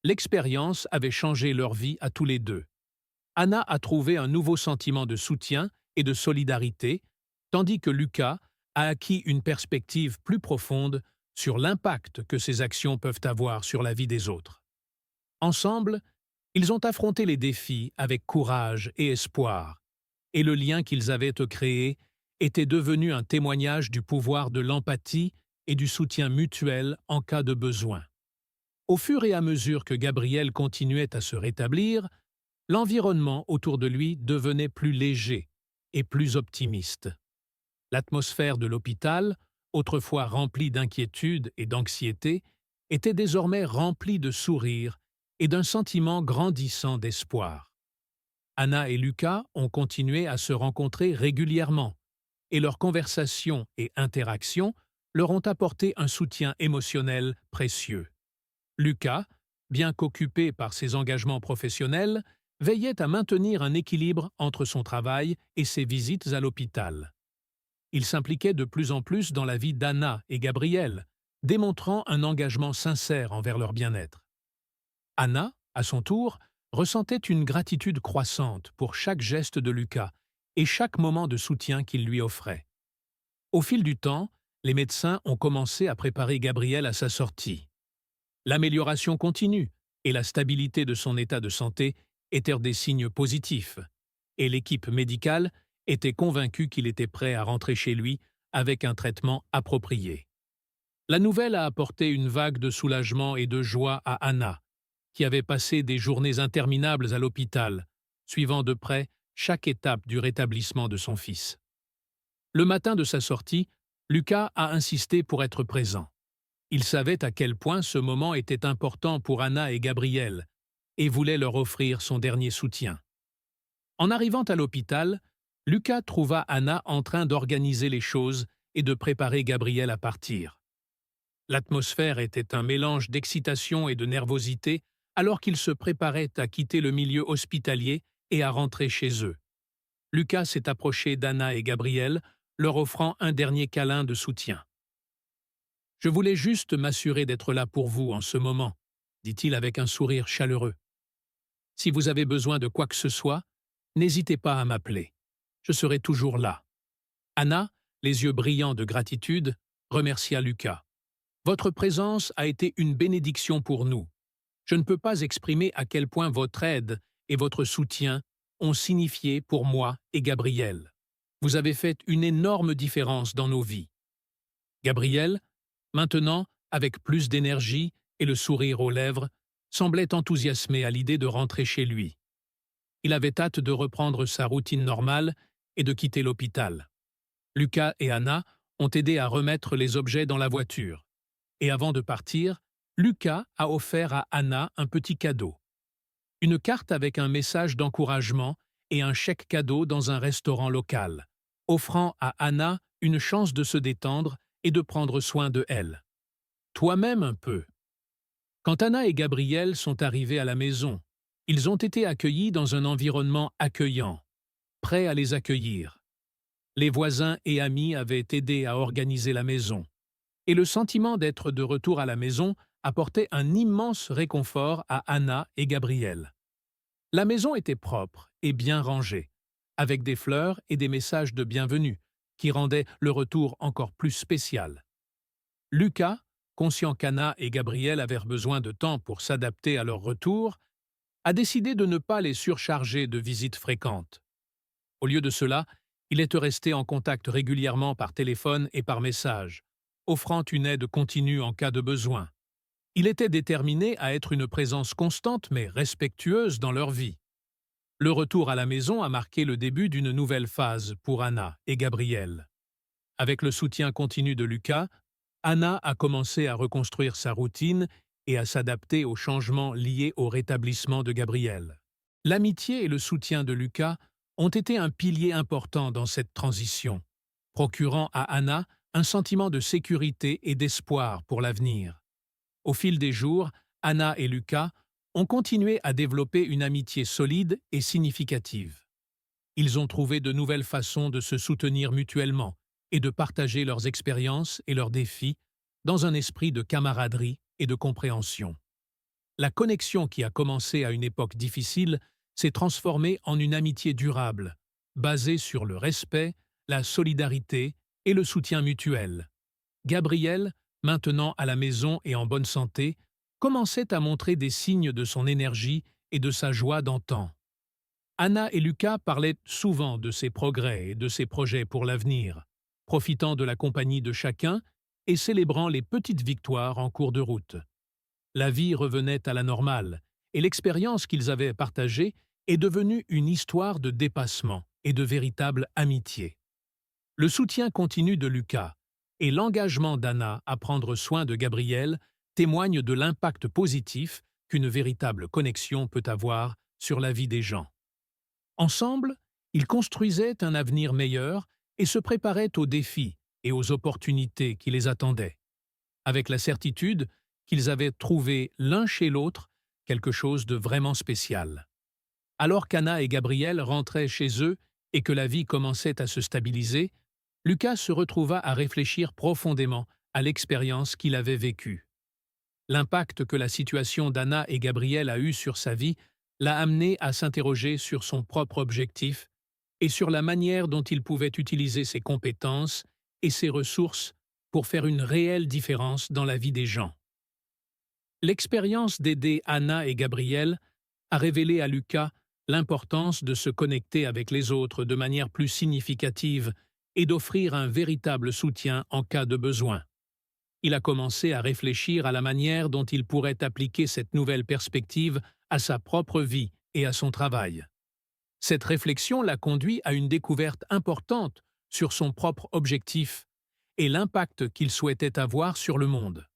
L'expérience avait changé leur vie à tous les deux. Anna a trouvé un nouveau sentiment de soutien et de solidarité, tandis que Lucas a acquis une perspective plus profonde sur l'impact que ses actions peuvent avoir sur la vie des autres. Ensemble, ils ont affronté les défis avec courage et espoir, et le lien qu'ils avaient créé était devenu un témoignage du pouvoir de l'empathie et du soutien mutuel en cas de besoin. Au fur et à mesure que Gabriel continuait à se rétablir, l'environnement autour de lui devenait plus léger et plus optimiste. L'atmosphère de l'hôpital, autrefois remplie d'inquiétude et d'anxiété, était désormais remplie de sourires et d'un sentiment grandissant d'espoir. Anna et Lucas ont continué à se rencontrer régulièrement, et leurs conversations et interactions leur ont apporté un soutien émotionnel précieux. Lucas, bien qu'occupé par ses engagements professionnels, veillait à maintenir un équilibre entre son travail et ses visites à l'hôpital. Il s'impliquait de plus en plus dans la vie d'Anna et Gabriel, démontrant un engagement sincère envers leur bien-être. Anna, à son tour, ressentait une gratitude croissante pour chaque geste de Lucas et chaque moment de soutien qu'il lui offrait. Au fil du temps, les médecins ont commencé à préparer Gabriel à sa sortie. L'amélioration continue et la stabilité de son état de santé étaient des signes positifs, et l'équipe médicale était convaincue qu'il était prêt à rentrer chez lui avec un traitement approprié. La nouvelle a apporté une vague de soulagement et de joie à Anna, qui avait passé des journées interminables à l'hôpital, suivant de près chaque étape du rétablissement de son fils. Le matin de sa sortie, Lucas a insisté pour être présent. Il savait à quel point ce moment était important pour Anna et Gabriel, et voulait leur offrir son dernier soutien. En arrivant à l'hôpital, Lucas trouva Anna en train d'organiser les choses et de préparer Gabriel à partir. L'atmosphère était un mélange d'excitation et de nervosité alors qu'ils se préparaient à quitter le milieu hospitalier et à rentrer chez eux. Lucas s'est approché d'Anna et Gabriel, leur offrant un dernier câlin de soutien. « Je voulais juste m'assurer d'être là pour vous en ce moment », dit-il avec un sourire chaleureux. « Si vous avez besoin de quoi que ce soit, n'hésitez pas à m'appeler. Je serai toujours là. » Anna, les yeux brillants de gratitude, remercia Lucas. « Votre présence a été une bénédiction pour nous. Je ne peux pas exprimer à quel point votre aide et votre soutien ont signifié pour moi et Gabriel. Vous avez fait une énorme différence dans nos vies. » Gabriel, maintenant, avec plus d'énergie et le sourire aux lèvres, semblait enthousiasmé à l'idée de rentrer chez lui. Il avait hâte de reprendre sa routine normale et de quitter l'hôpital. Lucas et Anna ont aidé à remettre les objets dans la voiture. Et avant de partir, Lucas a offert à Anna un petit cadeau. Une carte avec un message d'encouragement et un chèque cadeau dans un restaurant local, offrant à Anna une chance de se détendre et de prendre soin de elle. Toi-même un peu. Quand Anna et Gabriel sont arrivés à la maison, ils ont été accueillis dans un environnement accueillant, prêt à les accueillir. Les voisins et amis avaient aidé à organiser la maison, et le sentiment d'être de retour à la maison apportait un immense réconfort à Anna et Gabriel. La maison était propre et bien rangée, avec des fleurs et des messages de bienvenue, qui rendaient le retour encore plus spécial. Lucas, conscient qu'Anna et Gabriel avaient besoin de temps pour s'adapter à leur retour, a décidé de ne pas les surcharger de visites fréquentes. Au lieu de cela, il est resté en contact régulièrement par téléphone et par message, offrant une aide continue en cas de besoin. Il était déterminé à être une présence constante mais respectueuse dans leur vie. Le retour à la maison a marqué le début d'une nouvelle phase pour Anna et Gabriel. Avec le soutien continu de Lucas, Anna a commencé à reconstruire sa routine et à s'adapter aux changements liés au rétablissement de Gabriel. L'amitié et le soutien de Lucas ont été un pilier important dans cette transition, procurant à Anna un sentiment de sécurité et d'espoir pour l'avenir. Au fil des jours, Anna et Lucas ont continué à développer une amitié solide et significative. Ils ont trouvé de nouvelles façons de se soutenir mutuellement et de partager leurs expériences et leurs défis dans un esprit de camaraderie et de compréhension. La connexion qui a commencé à une époque difficile s'est transformée en une amitié durable, basée sur le respect, la solidarité et le soutien mutuel. Gabriel, maintenant à la maison et en bonne santé, commençait à montrer des signes de son énergie et de sa joie d'antan. Anna et Lucas parlaient souvent de ses progrès et de ses projets pour l'avenir, profitant de la compagnie de chacun et célébrant les petites victoires en cours de route. La vie revenait à la normale, et l'expérience qu'ils avaient partagée est devenue une histoire de dépassement et de véritable amitié. Le soutien continu de Lucas et l'engagement d'Anna à prendre soin de Gabriel témoignent de l'impact positif qu'une véritable connexion peut avoir sur la vie des gens. Ensemble, ils construisaient un avenir meilleur et se préparaient aux défis et aux opportunités qui les attendaient, avec la certitude qu'ils avaient trouvé l'un chez l'autre quelque chose de vraiment spécial. Alors qu'Anna et Gabriel rentraient chez eux et que la vie commençait à se stabiliser, Lucas se retrouva à réfléchir profondément à l'expérience qu'il avait vécue. L'impact que la situation d'Anna et Gabriel a eu sur sa vie l'a amené à s'interroger sur son propre objectif et sur la manière dont il pouvait utiliser ses compétences et ses ressources pour faire une réelle différence dans la vie des gens. L'expérience d'aider Anna et Gabriel a révélé à Lucas l'importance de se connecter avec les autres de manière plus significative et d'offrir un véritable soutien en cas de besoin. Il a commencé à réfléchir à la manière dont il pourrait appliquer cette nouvelle perspective à sa propre vie et à son travail. Cette réflexion l'a conduit à une découverte importante sur son propre objectif et l'impact qu'il souhaitait avoir sur le monde.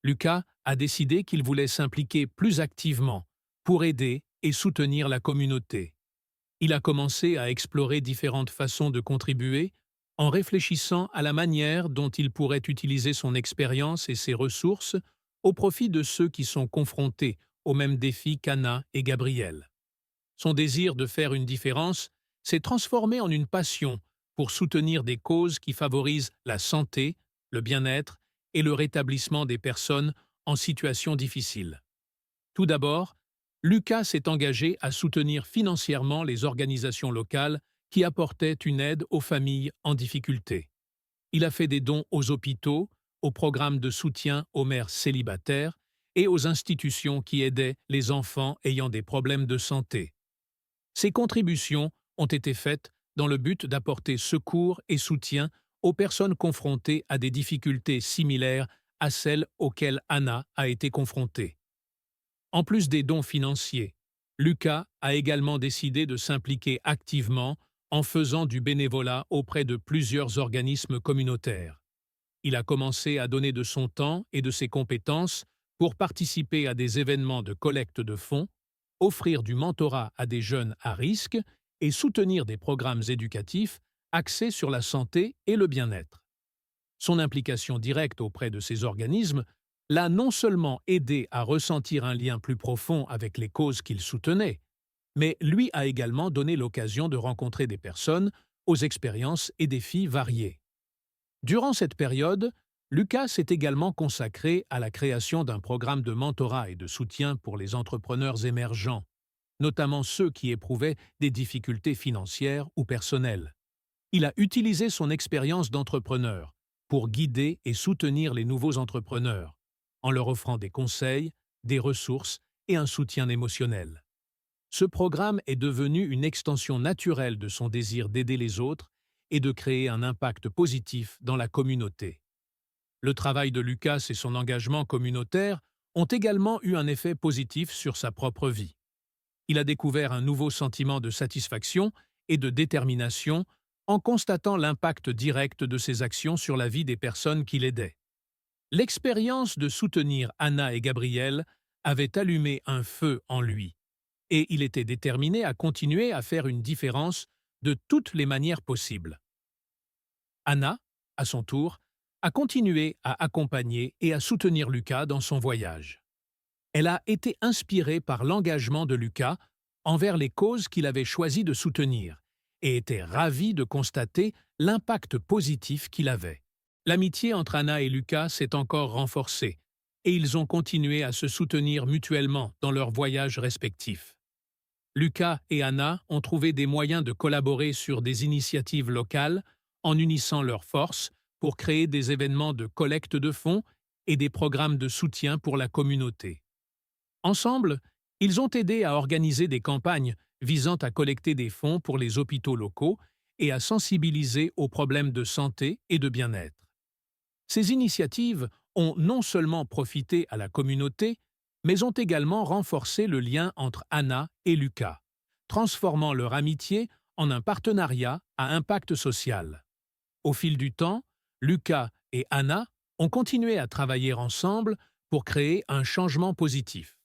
Lucas a décidé qu'il voulait s'impliquer plus activement pour aider et soutenir la communauté. Il a commencé à explorer différentes façons de contribuer, en réfléchissant à la manière dont il pourrait utiliser son expérience et ses ressources au profit de ceux qui sont confrontés aux mêmes défis qu'Anna et Gabriel. Son désir de faire une différence s'est transformé en une passion pour soutenir des causes qui favorisent la santé, le bien-être et le rétablissement des personnes en situation difficile. Tout d'abord, Lucas s'est engagé à soutenir financièrement les organisations locales qui apportaient une aide aux familles en difficulté. Il a fait des dons aux hôpitaux, aux programmes de soutien aux mères célibataires et aux institutions qui aidaient les enfants ayant des problèmes de santé. Ces contributions ont été faites dans le but d'apporter secours et soutien aux personnes confrontées à des difficultés similaires à celles auxquelles Anna a été confrontée. En plus des dons financiers, Lucas a également décidé de s'impliquer activement en faisant du bénévolat auprès de plusieurs organismes communautaires. Il a commencé à donner de son temps et de ses compétences pour participer à des événements de collecte de fonds, offrir du mentorat à des jeunes à risque et soutenir des programmes éducatifs axés sur la santé et le bien-être. Son implication directe auprès de ces organismes l'a non seulement aidé à ressentir un lien plus profond avec les causes qu'il soutenait, mais lui a également donné l'occasion de rencontrer des personnes aux expériences et défis variés. Durant cette période, Lucas s'est également consacré à la création d'un programme de mentorat et de soutien pour les entrepreneurs émergents, notamment ceux qui éprouvaient des difficultés financières ou personnelles. Il a utilisé son expérience d'entrepreneur pour guider et soutenir les nouveaux entrepreneurs, en leur offrant des conseils, des ressources et un soutien émotionnel. Ce programme est devenu une extension naturelle de son désir d'aider les autres et de créer un impact positif dans la communauté. Le travail de Lucas et son engagement communautaire ont également eu un effet positif sur sa propre vie. Il a découvert un nouveau sentiment de satisfaction et de détermination en constatant l'impact direct de ses actions sur la vie des personnes qu'il aidait. L'expérience de soutenir Anna et Gabriel avait allumé un feu en lui, et il était déterminé à continuer à faire une différence de toutes les manières possibles. Anna, à son tour, a continué à accompagner et à soutenir Lucas dans son voyage. Elle a été inspirée par l'engagement de Lucas envers les causes qu'il avait choisi de soutenir et était ravie de constater l'impact positif qu'il avait. L'amitié entre Anna et Lucas s'est encore renforcée et ils ont continué à se soutenir mutuellement dans leurs voyages respectifs. Lucas et Anna ont trouvé des moyens de collaborer sur des initiatives locales en unissant leurs forces pour créer des événements de collecte de fonds et des programmes de soutien pour la communauté. Ensemble, ils ont aidé à organiser des campagnes visant à collecter des fonds pour les hôpitaux locaux et à sensibiliser aux problèmes de santé et de bien-être. Ces initiatives ont non seulement profité à la communauté, mais ont également renforcé le lien entre Anna et Lucas, transformant leur amitié en un partenariat à impact social. Au fil du temps, Lucas et Anna ont continué à travailler ensemble pour créer un changement positif.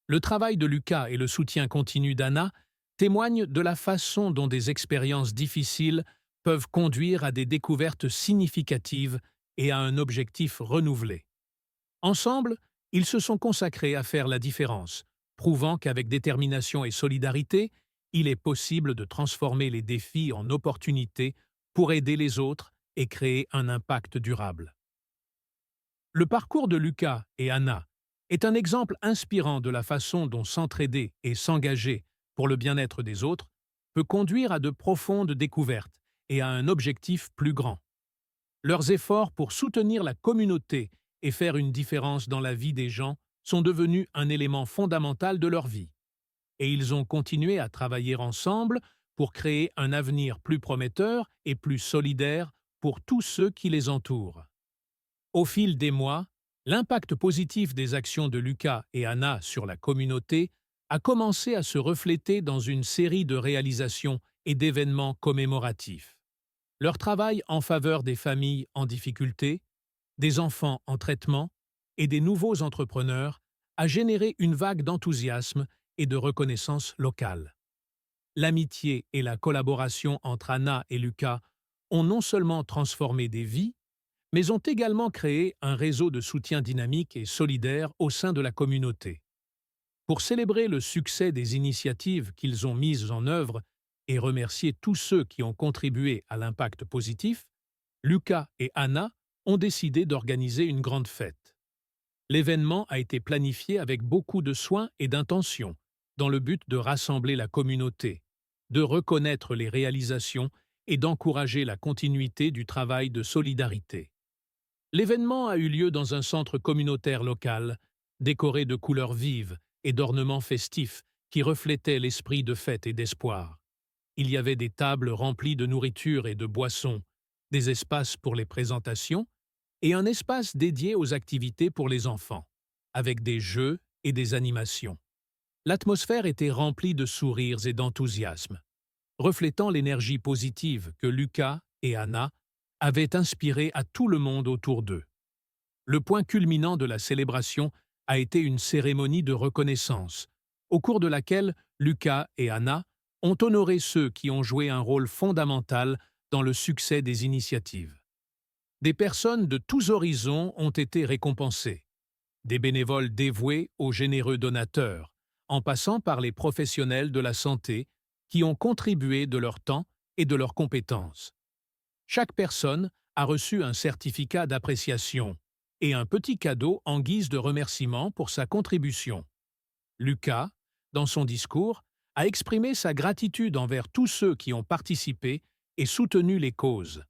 Le travail de Lucas et le soutien continu d'Anna témoignent de la façon dont des expériences difficiles peuvent conduire à des découvertes significatives et à un objectif renouvelé. Ensemble, ils se sont consacrés à faire la différence, prouvant qu'avec détermination et solidarité, il est possible de transformer les défis en opportunités pour aider les autres et créer un impact durable. Le parcours de Lucas et Anna est un exemple inspirant de la façon dont s'entraider et s'engager pour le bien-être des autres peut conduire à de profondes découvertes et à un objectif plus grand. Leurs efforts pour soutenir la communauté et faire une différence dans la vie des gens sont devenus un élément fondamental de leur vie. Et ils ont continué à travailler ensemble pour créer un avenir plus prometteur et plus solidaire pour tous ceux qui les entourent. Au fil des mois, l'impact positif des actions de Lucas et Anna sur la communauté a commencé à se refléter dans une série de réalisations et d'événements commémoratifs. Leur travail en faveur des familles en difficulté, des enfants en traitement et des nouveaux entrepreneurs a généré une vague d'enthousiasme et de reconnaissance locale. l'amitié et la collaboration entre Anna et Lucas ont non seulement transformé des vies, mais ont également créé un réseau de soutien dynamique et solidaire au sein de la communauté. Pour célébrer le succès des initiatives qu'ils ont mises en œuvre et remercier tous ceux qui ont contribué à l'impact positif, Lucas et Anna ont décidé d'organiser une grande fête. L'événement a été planifié avec beaucoup de soin et d'intention, dans le but de rassembler la communauté, de reconnaître les réalisations et d'encourager la continuité du travail de solidarité. L'événement a eu lieu dans un centre communautaire local, décoré de couleurs vives et d'ornements festifs qui reflétaient l'esprit de fête et d'espoir. Il y avait des tables remplies de nourriture et de boissons, des espaces pour les présentations et un espace dédié aux activités pour les enfants, avec des jeux et des animations. L'atmosphère était remplie de sourires et d'enthousiasme, reflétant l'énergie positive que Lucas et Anna avaient inspirée à tout le monde autour d'eux. Le point culminant de la célébration a été une cérémonie de reconnaissance, au cours de laquelle Lucas et Anna ont honoré ceux qui ont joué un rôle fondamental dans le succès des initiatives. Des personnes de tous horizons ont été récompensées, des bénévoles dévoués aux généreux donateurs, en passant par les professionnels de la santé qui ont contribué de leur temps et de leurs compétences. Chaque personne a reçu un certificat d'appréciation et un petit cadeau en guise de remerciement pour sa contribution. Lucas, dans son discours, a exprimé sa gratitude envers tous ceux qui ont participé et soutenu les causes.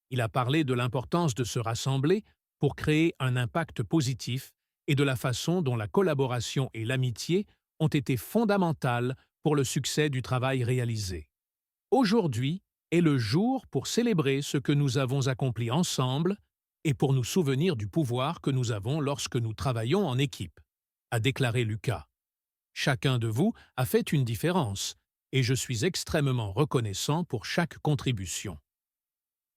Il a parlé de l'importance de se rassembler pour créer un impact positif et de la façon dont la collaboration et l'amitié ont été fondamentales pour le succès du travail réalisé. Aujourd'hui est le jour pour célébrer ce que nous avons accompli ensemble et pour nous souvenir du pouvoir que nous avons lorsque nous travaillons en équipe, a déclaré Lucas. Chacun de vous a fait une différence et je suis extrêmement reconnaissant pour chaque contribution.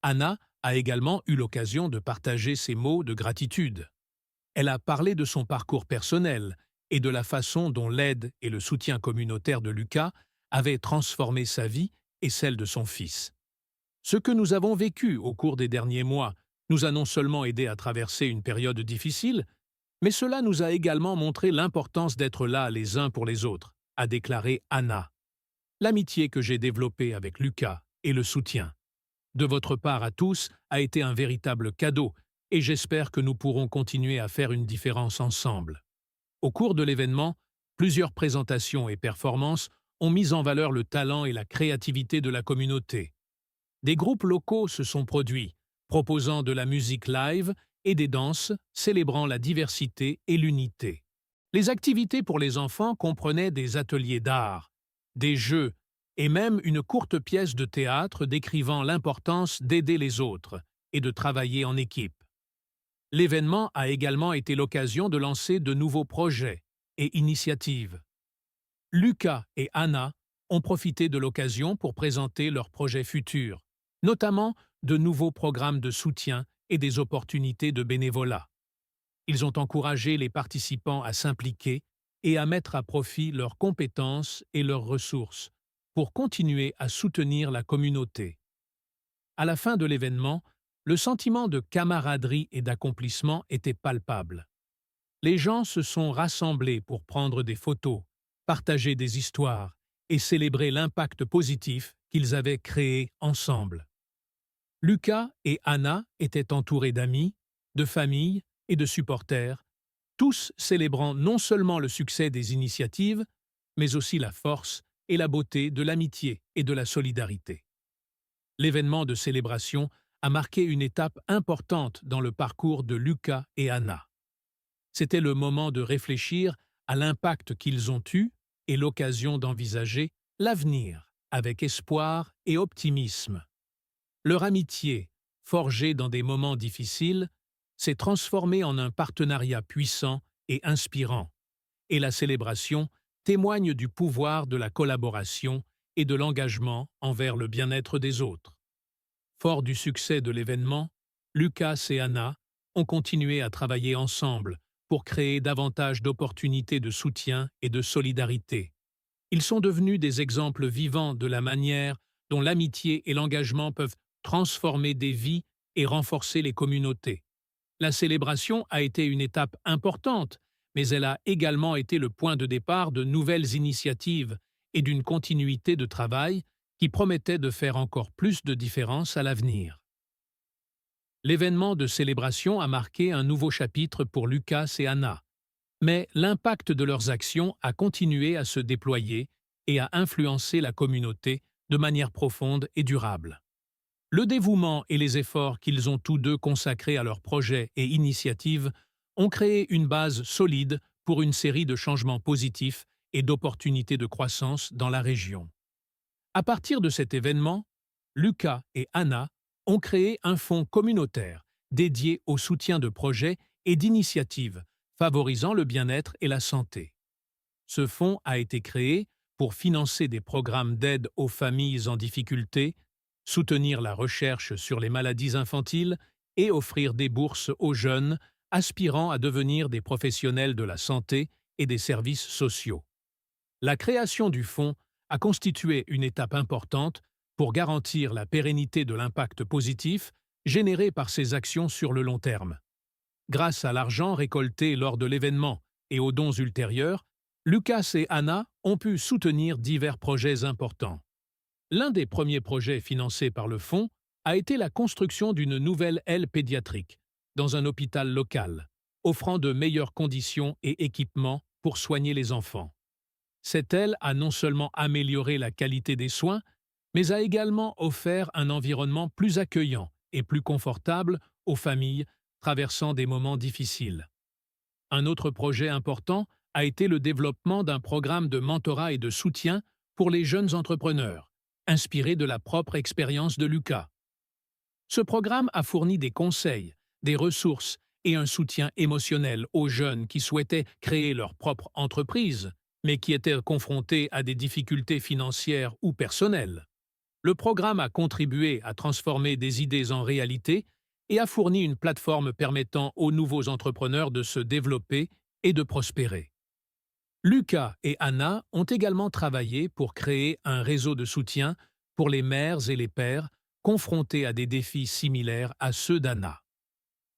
Anna a également eu l'occasion de partager ses mots de gratitude. Elle a parlé de son parcours personnel et de la façon dont l'aide et le soutien communautaire de Lucas avaient transformé sa vie et celle de son fils. Ce que nous avons vécu au cours des derniers mois nous a non seulement aidés à traverser une période difficile, mais cela nous a également montré l'importance d'être là les uns pour les autres, a déclaré Anna. L'amitié que j'ai développée avec Lucas et le soutien de votre part à tous a été un véritable cadeau et j'espère que nous pourrons continuer à faire une différence ensemble. Au cours de l'événement, plusieurs présentations et performances ont mis en valeur le talent et la créativité de la communauté. Des groupes locaux se sont produits, proposant de la musique live et des danses célébrant la diversité et l'unité. Les activités pour les enfants comprenaient des ateliers d'art, des jeux et même une courte pièce de théâtre décrivant l'importance d'aider les autres et de travailler en équipe. L'événement a également été l'occasion de lancer de nouveaux projets et initiatives. Lucas et Anna ont profité de l'occasion pour présenter leurs projets futurs, notamment de nouveaux programmes de soutien et des opportunités de bénévolat. Ils ont encouragé les participants à s'impliquer et à mettre à profit leurs compétences et leurs ressources pour continuer à soutenir la communauté. À la fin de l'événement, le sentiment de camaraderie et d'accomplissement était palpable. Les gens se sont rassemblés pour prendre des photos, partager des histoires et célébrer l'impact positif qu'ils avaient créé ensemble. Lucas et Anna étaient entourés d'amis, de familles et de supporters, tous célébrant non seulement le succès des initiatives, mais aussi la force et la beauté de l'amitié et de la solidarité. L'événement de célébration a marqué une étape importante dans le parcours de Lucas et Anna. C'était le moment de réfléchir à l'impact qu'ils ont eu et l'occasion d'envisager l'avenir avec espoir et optimisme. Leur amitié, forgée dans des moments difficiles, s'est transformée en un partenariat puissant et inspirant, et la célébration témoigne du pouvoir de la collaboration et de l'engagement envers le bien-être des autres. Fort du succès de l'événement, Lucas et Anna ont continué à travailler ensemble pour créer davantage d'opportunités de soutien et de solidarité. Ils sont devenus des exemples vivants de la manière dont l'amitié et l'engagement peuvent transformer des vies et renforcer les communautés. La célébration a été une étape importante, mais elle a également été le point de départ de nouvelles initiatives et d'une continuité de travail qui promettait de faire encore plus de différence à l'avenir. L'événement de célébration a marqué un nouveau chapitre pour Lucas et Anna, mais l'impact de leurs actions a continué à se déployer et à influencer la communauté de manière profonde et durable. Le dévouement et les efforts qu'ils ont tous deux consacrés à leurs projets et initiatives ont créé une base solide pour une série de changements positifs et d'opportunités de croissance dans la région. À partir de cet événement, Lucas et Anna ont créé un fonds communautaire dédié au soutien de projets et d'initiatives favorisant le bien-être et la santé. Ce fonds a été créé pour financer des programmes d'aide aux familles en difficulté, soutenir la recherche sur les maladies infantiles et offrir des bourses aux jeunes aspirant à devenir des professionnels de la santé et des services sociaux. La création du fonds a constitué une étape importante pour garantir la pérennité de l'impact positif généré par ces actions sur le long terme. Grâce à l'argent récolté lors de l'événement et aux dons ultérieurs, Lucas et Anna ont pu soutenir divers projets importants. L'un des premiers projets financés par le fonds a été la construction d'une nouvelle aile pédiatrique dans un hôpital local, offrant de meilleures conditions et équipements pour soigner les enfants. Cette aile a non seulement amélioré la qualité des soins, mais a également offert un environnement plus accueillant et plus confortable aux familles traversant des moments difficiles. Un autre projet important a été le développement d'un programme de mentorat et de soutien pour les jeunes entrepreneurs, inspiré de la propre expérience de Lucas. Ce programme a fourni des conseils, des ressources et un soutien émotionnel aux jeunes qui souhaitaient créer leur propre entreprise, mais qui étaient confrontés à des difficultés financières ou personnelles. Le programme a contribué à transformer des idées en réalité et a fourni une plateforme permettant aux nouveaux entrepreneurs de se développer et de prospérer. Lucas et Anna ont également travaillé pour créer un réseau de soutien pour les mères et les pères confrontés à des défis similaires à ceux d'Anna.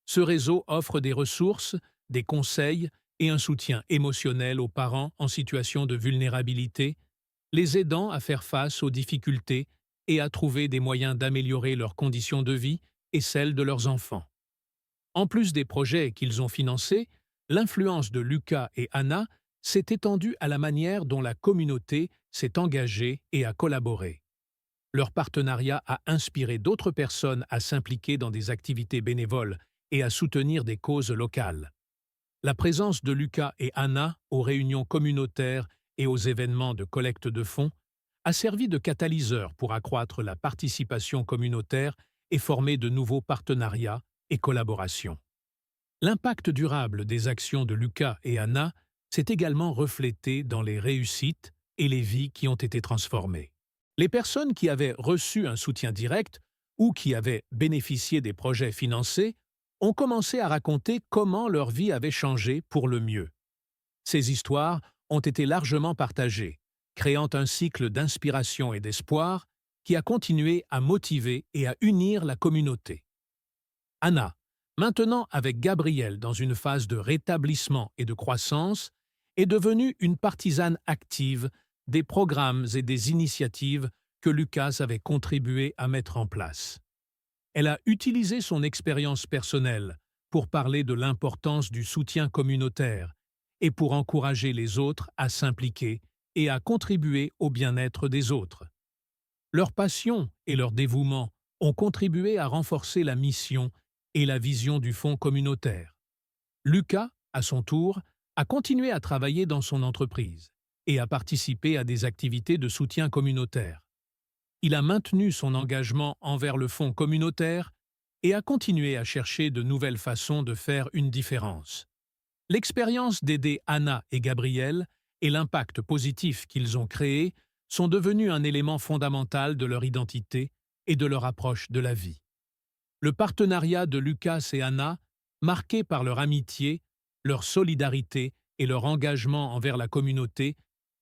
Ce réseau offre des ressources, des conseils et un soutien émotionnel aux parents en situation de vulnérabilité, les aidant à faire face aux difficultés et à trouver des moyens d'améliorer leurs conditions de vie et celles de leurs enfants. En plus des projets qu'ils ont financés, l'influence de Lucas et Anna s'est étendue à la manière dont la communauté s'est engagée et a collaboré. Leur partenariat a inspiré d'autres personnes à s'impliquer dans des activités bénévoles et à soutenir des causes locales. La présence de Lucas et Anna aux réunions communautaires et aux événements de collecte de fonds a servi de catalyseur pour accroître la participation communautaire et former de nouveaux partenariats et collaborations. L'impact durable des actions de Lucas et Anna s'est également reflété dans les réussites et les vies qui ont été transformées. Les personnes qui avaient reçu un soutien direct ou qui avaient bénéficié des projets financés ont commencé à raconter comment leur vie avait changé pour le mieux. Ces histoires ont été largement partagées, créant un cycle d'inspiration et d'espoir qui a continué à motiver et à unir la communauté. Anna, maintenant avec Gabriel dans une phase de rétablissement et de croissance, est devenue une partisane active des programmes et des initiatives que Lucas avait contribué à mettre en place. Elle a utilisé son expérience personnelle pour parler de l'importance du soutien communautaire et pour encourager les autres à s'impliquer et à contribuer au bien-être des autres. Leur passion et leur dévouement ont contribué à renforcer la mission et la vision du fonds communautaire. Lucas, à son tour, a continué à travailler dans son entreprise et à participer à des activités de soutien communautaire. Il a maintenu son engagement envers le fonds communautaire et a continué à chercher de nouvelles façons de faire une différence. L'expérience d'aider Anna et Gabriel et l'impact positif qu'ils ont créé sont devenus un élément fondamental de leur identité et de leur approche de la vie. Le partenariat de Lucas et Anna, marqué par leur amitié, leur solidarité et leur engagement envers la communauté,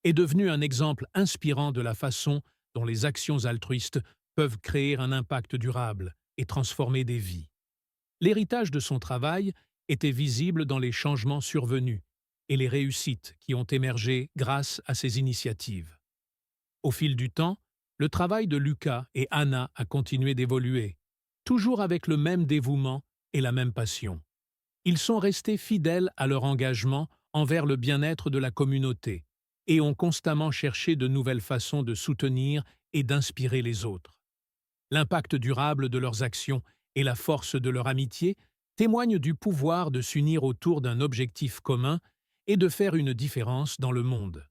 est devenu un exemple inspirant de la façon dont les actions altruistes peuvent créer un impact durable et transformer des vies. L'héritage de son travail était visible dans les changements survenus et les réussites qui ont émergé grâce à ces initiatives. Au fil du temps, le travail de Lucas et Anna a continué d'évoluer, toujours avec le même dévouement et la même passion. Ils sont restés fidèles à leur engagement envers le bien-être de la communauté et ont constamment cherché de nouvelles façons de soutenir et d'inspirer les autres. L'impact durable de leurs actions et la force de leur amitié témoignent du pouvoir de s'unir autour d'un objectif commun et de faire une différence dans le monde.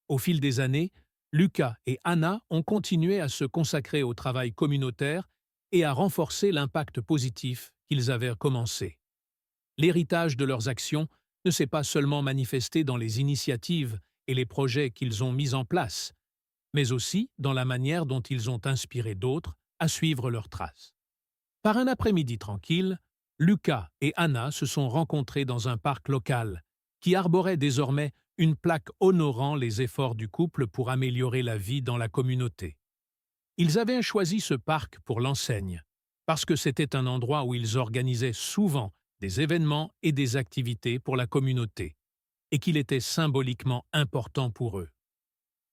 Au fil des années, Lucas et Anna ont continué à se consacrer au travail communautaire et à renforcer l'impact positif qu'ils avaient commencé. L'héritage de leurs actions ne s'est pas seulement manifesté dans les initiatives et les projets qu'ils ont mis en place, mais aussi dans la manière dont ils ont inspiré d'autres à suivre leurs traces. Par un après-midi tranquille, Lucas et Anna se sont rencontrés dans un parc local qui arborait désormais une plaque honorant les efforts du couple pour améliorer la vie dans la communauté. Ils avaient choisi ce parc pour l'enseigne, parce que c'était un endroit où ils organisaient souvent des événements et des activités pour la communauté, et qu'il était symboliquement important pour eux.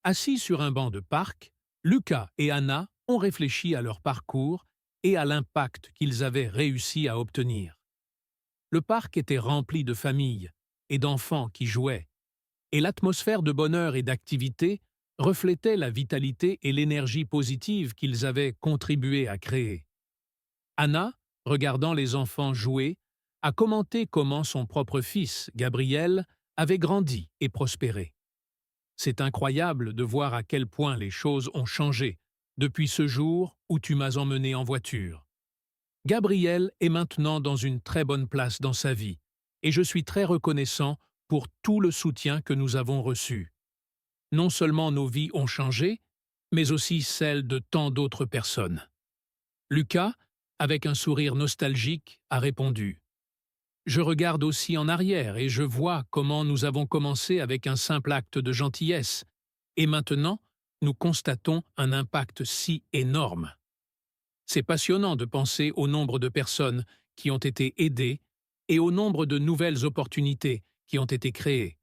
Assis sur un banc de parc, Lucas et Anna ont réfléchi à leur parcours et à l'impact qu'ils avaient réussi à obtenir. Le parc était rempli de familles et d'enfants qui jouaient, et l'atmosphère de bonheur et d'activité reflétait la vitalité et l'énergie positive qu'ils avaient contribué à créer. Anna, regardant les enfants jouer, a commenté comment son propre fils, Gabriel, avait grandi et prospéré. C'est incroyable de voir à quel point les choses ont changé depuis ce jour où tu m'as emmené en voiture. Gabriel est maintenant dans une très bonne place dans sa vie, et je suis très reconnaissant pour tout le soutien que nous avons reçu. Non seulement nos vies ont changé, mais aussi celles de tant d'autres personnes. Lucas, avec un sourire nostalgique, a répondu « Je regarde aussi en arrière et je vois comment nous avons commencé avec un simple acte de gentillesse, et maintenant, nous constatons un impact si énorme. C'est passionnant de penser au nombre de personnes qui ont été aidées et au nombre de nouvelles opportunités qui ont été créées.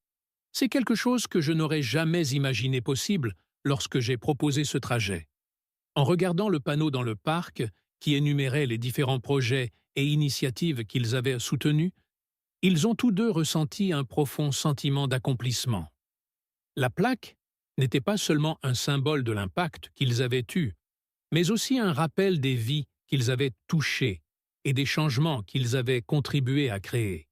C'est quelque chose que je n'aurais jamais imaginé possible lorsque j'ai proposé ce trajet. » En regardant le panneau dans le parc, qui énumérait les différents projets et initiatives qu'ils avaient soutenus, ils ont tous deux ressenti un profond sentiment d'accomplissement. La plaque n'était pas seulement un symbole de l'impact qu'ils avaient eu, mais aussi un rappel des vies qu'ils avaient touchées et des changements qu'ils avaient contribué à créer.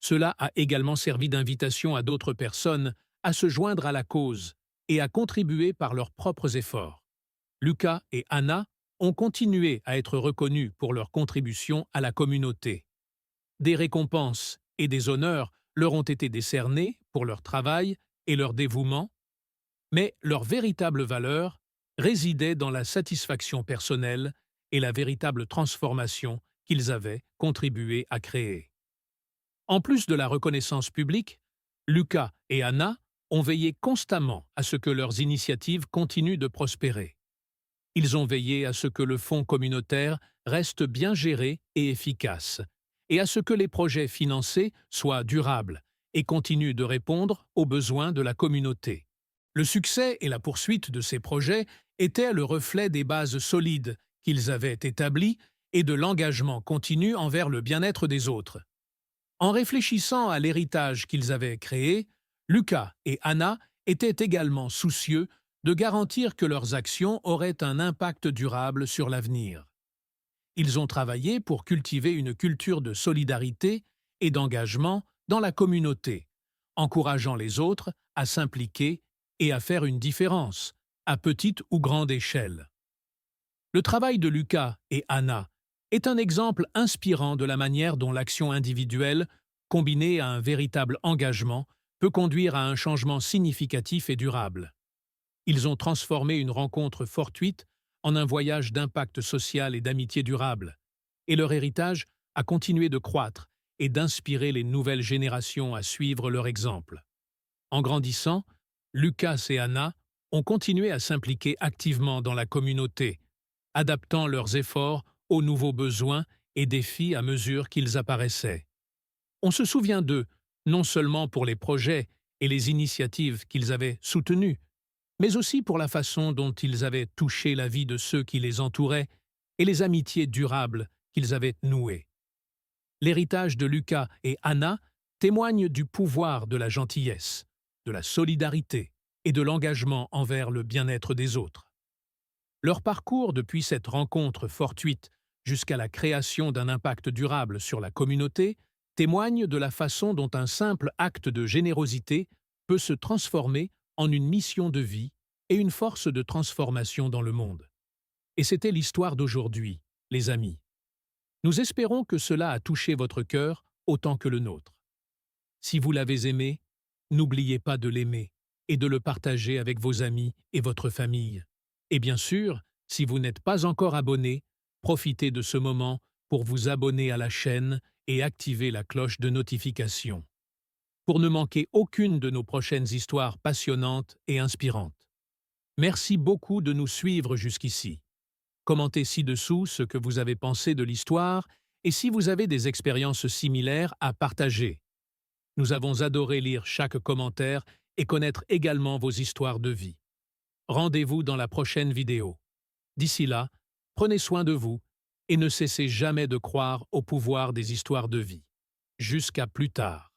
Cela a également servi d'invitation à d'autres personnes à se joindre à la cause et à contribuer par leurs propres efforts. Lucas et Anna ont continué à être reconnus pour leur contribution à la communauté. Des récompenses et des honneurs leur ont été décernés pour leur travail et leur dévouement, mais leur véritable valeur résidait dans la satisfaction personnelle et la véritable transformation qu'ils avaient contribué à créer. En plus de la reconnaissance publique, Lucas et Anna ont veillé constamment à ce que leurs initiatives continuent de prospérer. Ils ont veillé à ce que le fonds communautaire reste bien géré et efficace, et à ce que les projets financés soient durables et continuent de répondre aux besoins de la communauté. Le succès et la poursuite de ces projets étaient le reflet des bases solides qu'ils avaient établies et de l'engagement continu envers le bien-être des autres. En réfléchissant à l'héritage qu'ils avaient créé, Lucas et Anna étaient également soucieux de garantir que leurs actions auraient un impact durable sur l'avenir. Ils ont travaillé pour cultiver une culture de solidarité et d'engagement dans la communauté, encourageant les autres à s'impliquer et à faire une différence, à petite ou grande échelle. Le travail de Lucas et Anna est un exemple inspirant de la manière dont l'action individuelle, combinée à un véritable engagement, peut conduire à un changement significatif et durable. Ils ont transformé une rencontre fortuite en un voyage d'impact social et d'amitié durable, et leur héritage a continué de croître et d'inspirer les nouvelles générations à suivre leur exemple. En grandissant, Lucas et Anna ont continué à s'impliquer activement dans la communauté, adaptant leurs efforts aux nouveaux besoins et défis à mesure qu'ils apparaissaient. On se souvient d'eux, non seulement pour les projets et les initiatives qu'ils avaient soutenus, mais aussi pour la façon dont ils avaient touché la vie de ceux qui les entouraient et les amitiés durables qu'ils avaient nouées. L'héritage de Lucas et Anna témoigne du pouvoir de la gentillesse, de la solidarité et de l'engagement envers le bien-être des autres. Leur parcours depuis cette rencontre fortuite jusqu'à la création d'un impact durable sur la communauté témoigne de la façon dont un simple acte de générosité peut se transformer en une mission de vie et une force de transformation dans le monde. Et c'était l'histoire d'aujourd'hui, les amis. Nous espérons que cela a touché votre cœur autant que le nôtre. Si vous l'avez aimé, n'oubliez pas de l'aimer et de le partager avec vos amis et votre famille. Et bien sûr, si vous n'êtes pas encore abonné, profitez de ce moment pour vous abonner à la chaîne et activer la cloche de notification, pour ne manquer aucune de nos prochaines histoires passionnantes et inspirantes. Merci beaucoup de nous suivre jusqu'ici. Commentez ci-dessous ce que vous avez pensé de l'histoire et si vous avez des expériences similaires à partager. Nous avons adoré lire chaque commentaire et connaître également vos histoires de vie. Rendez-vous dans la prochaine vidéo. D'ici là, prenez soin de vous et ne cessez jamais de croire au pouvoir des histoires de vie. Jusqu'à plus tard.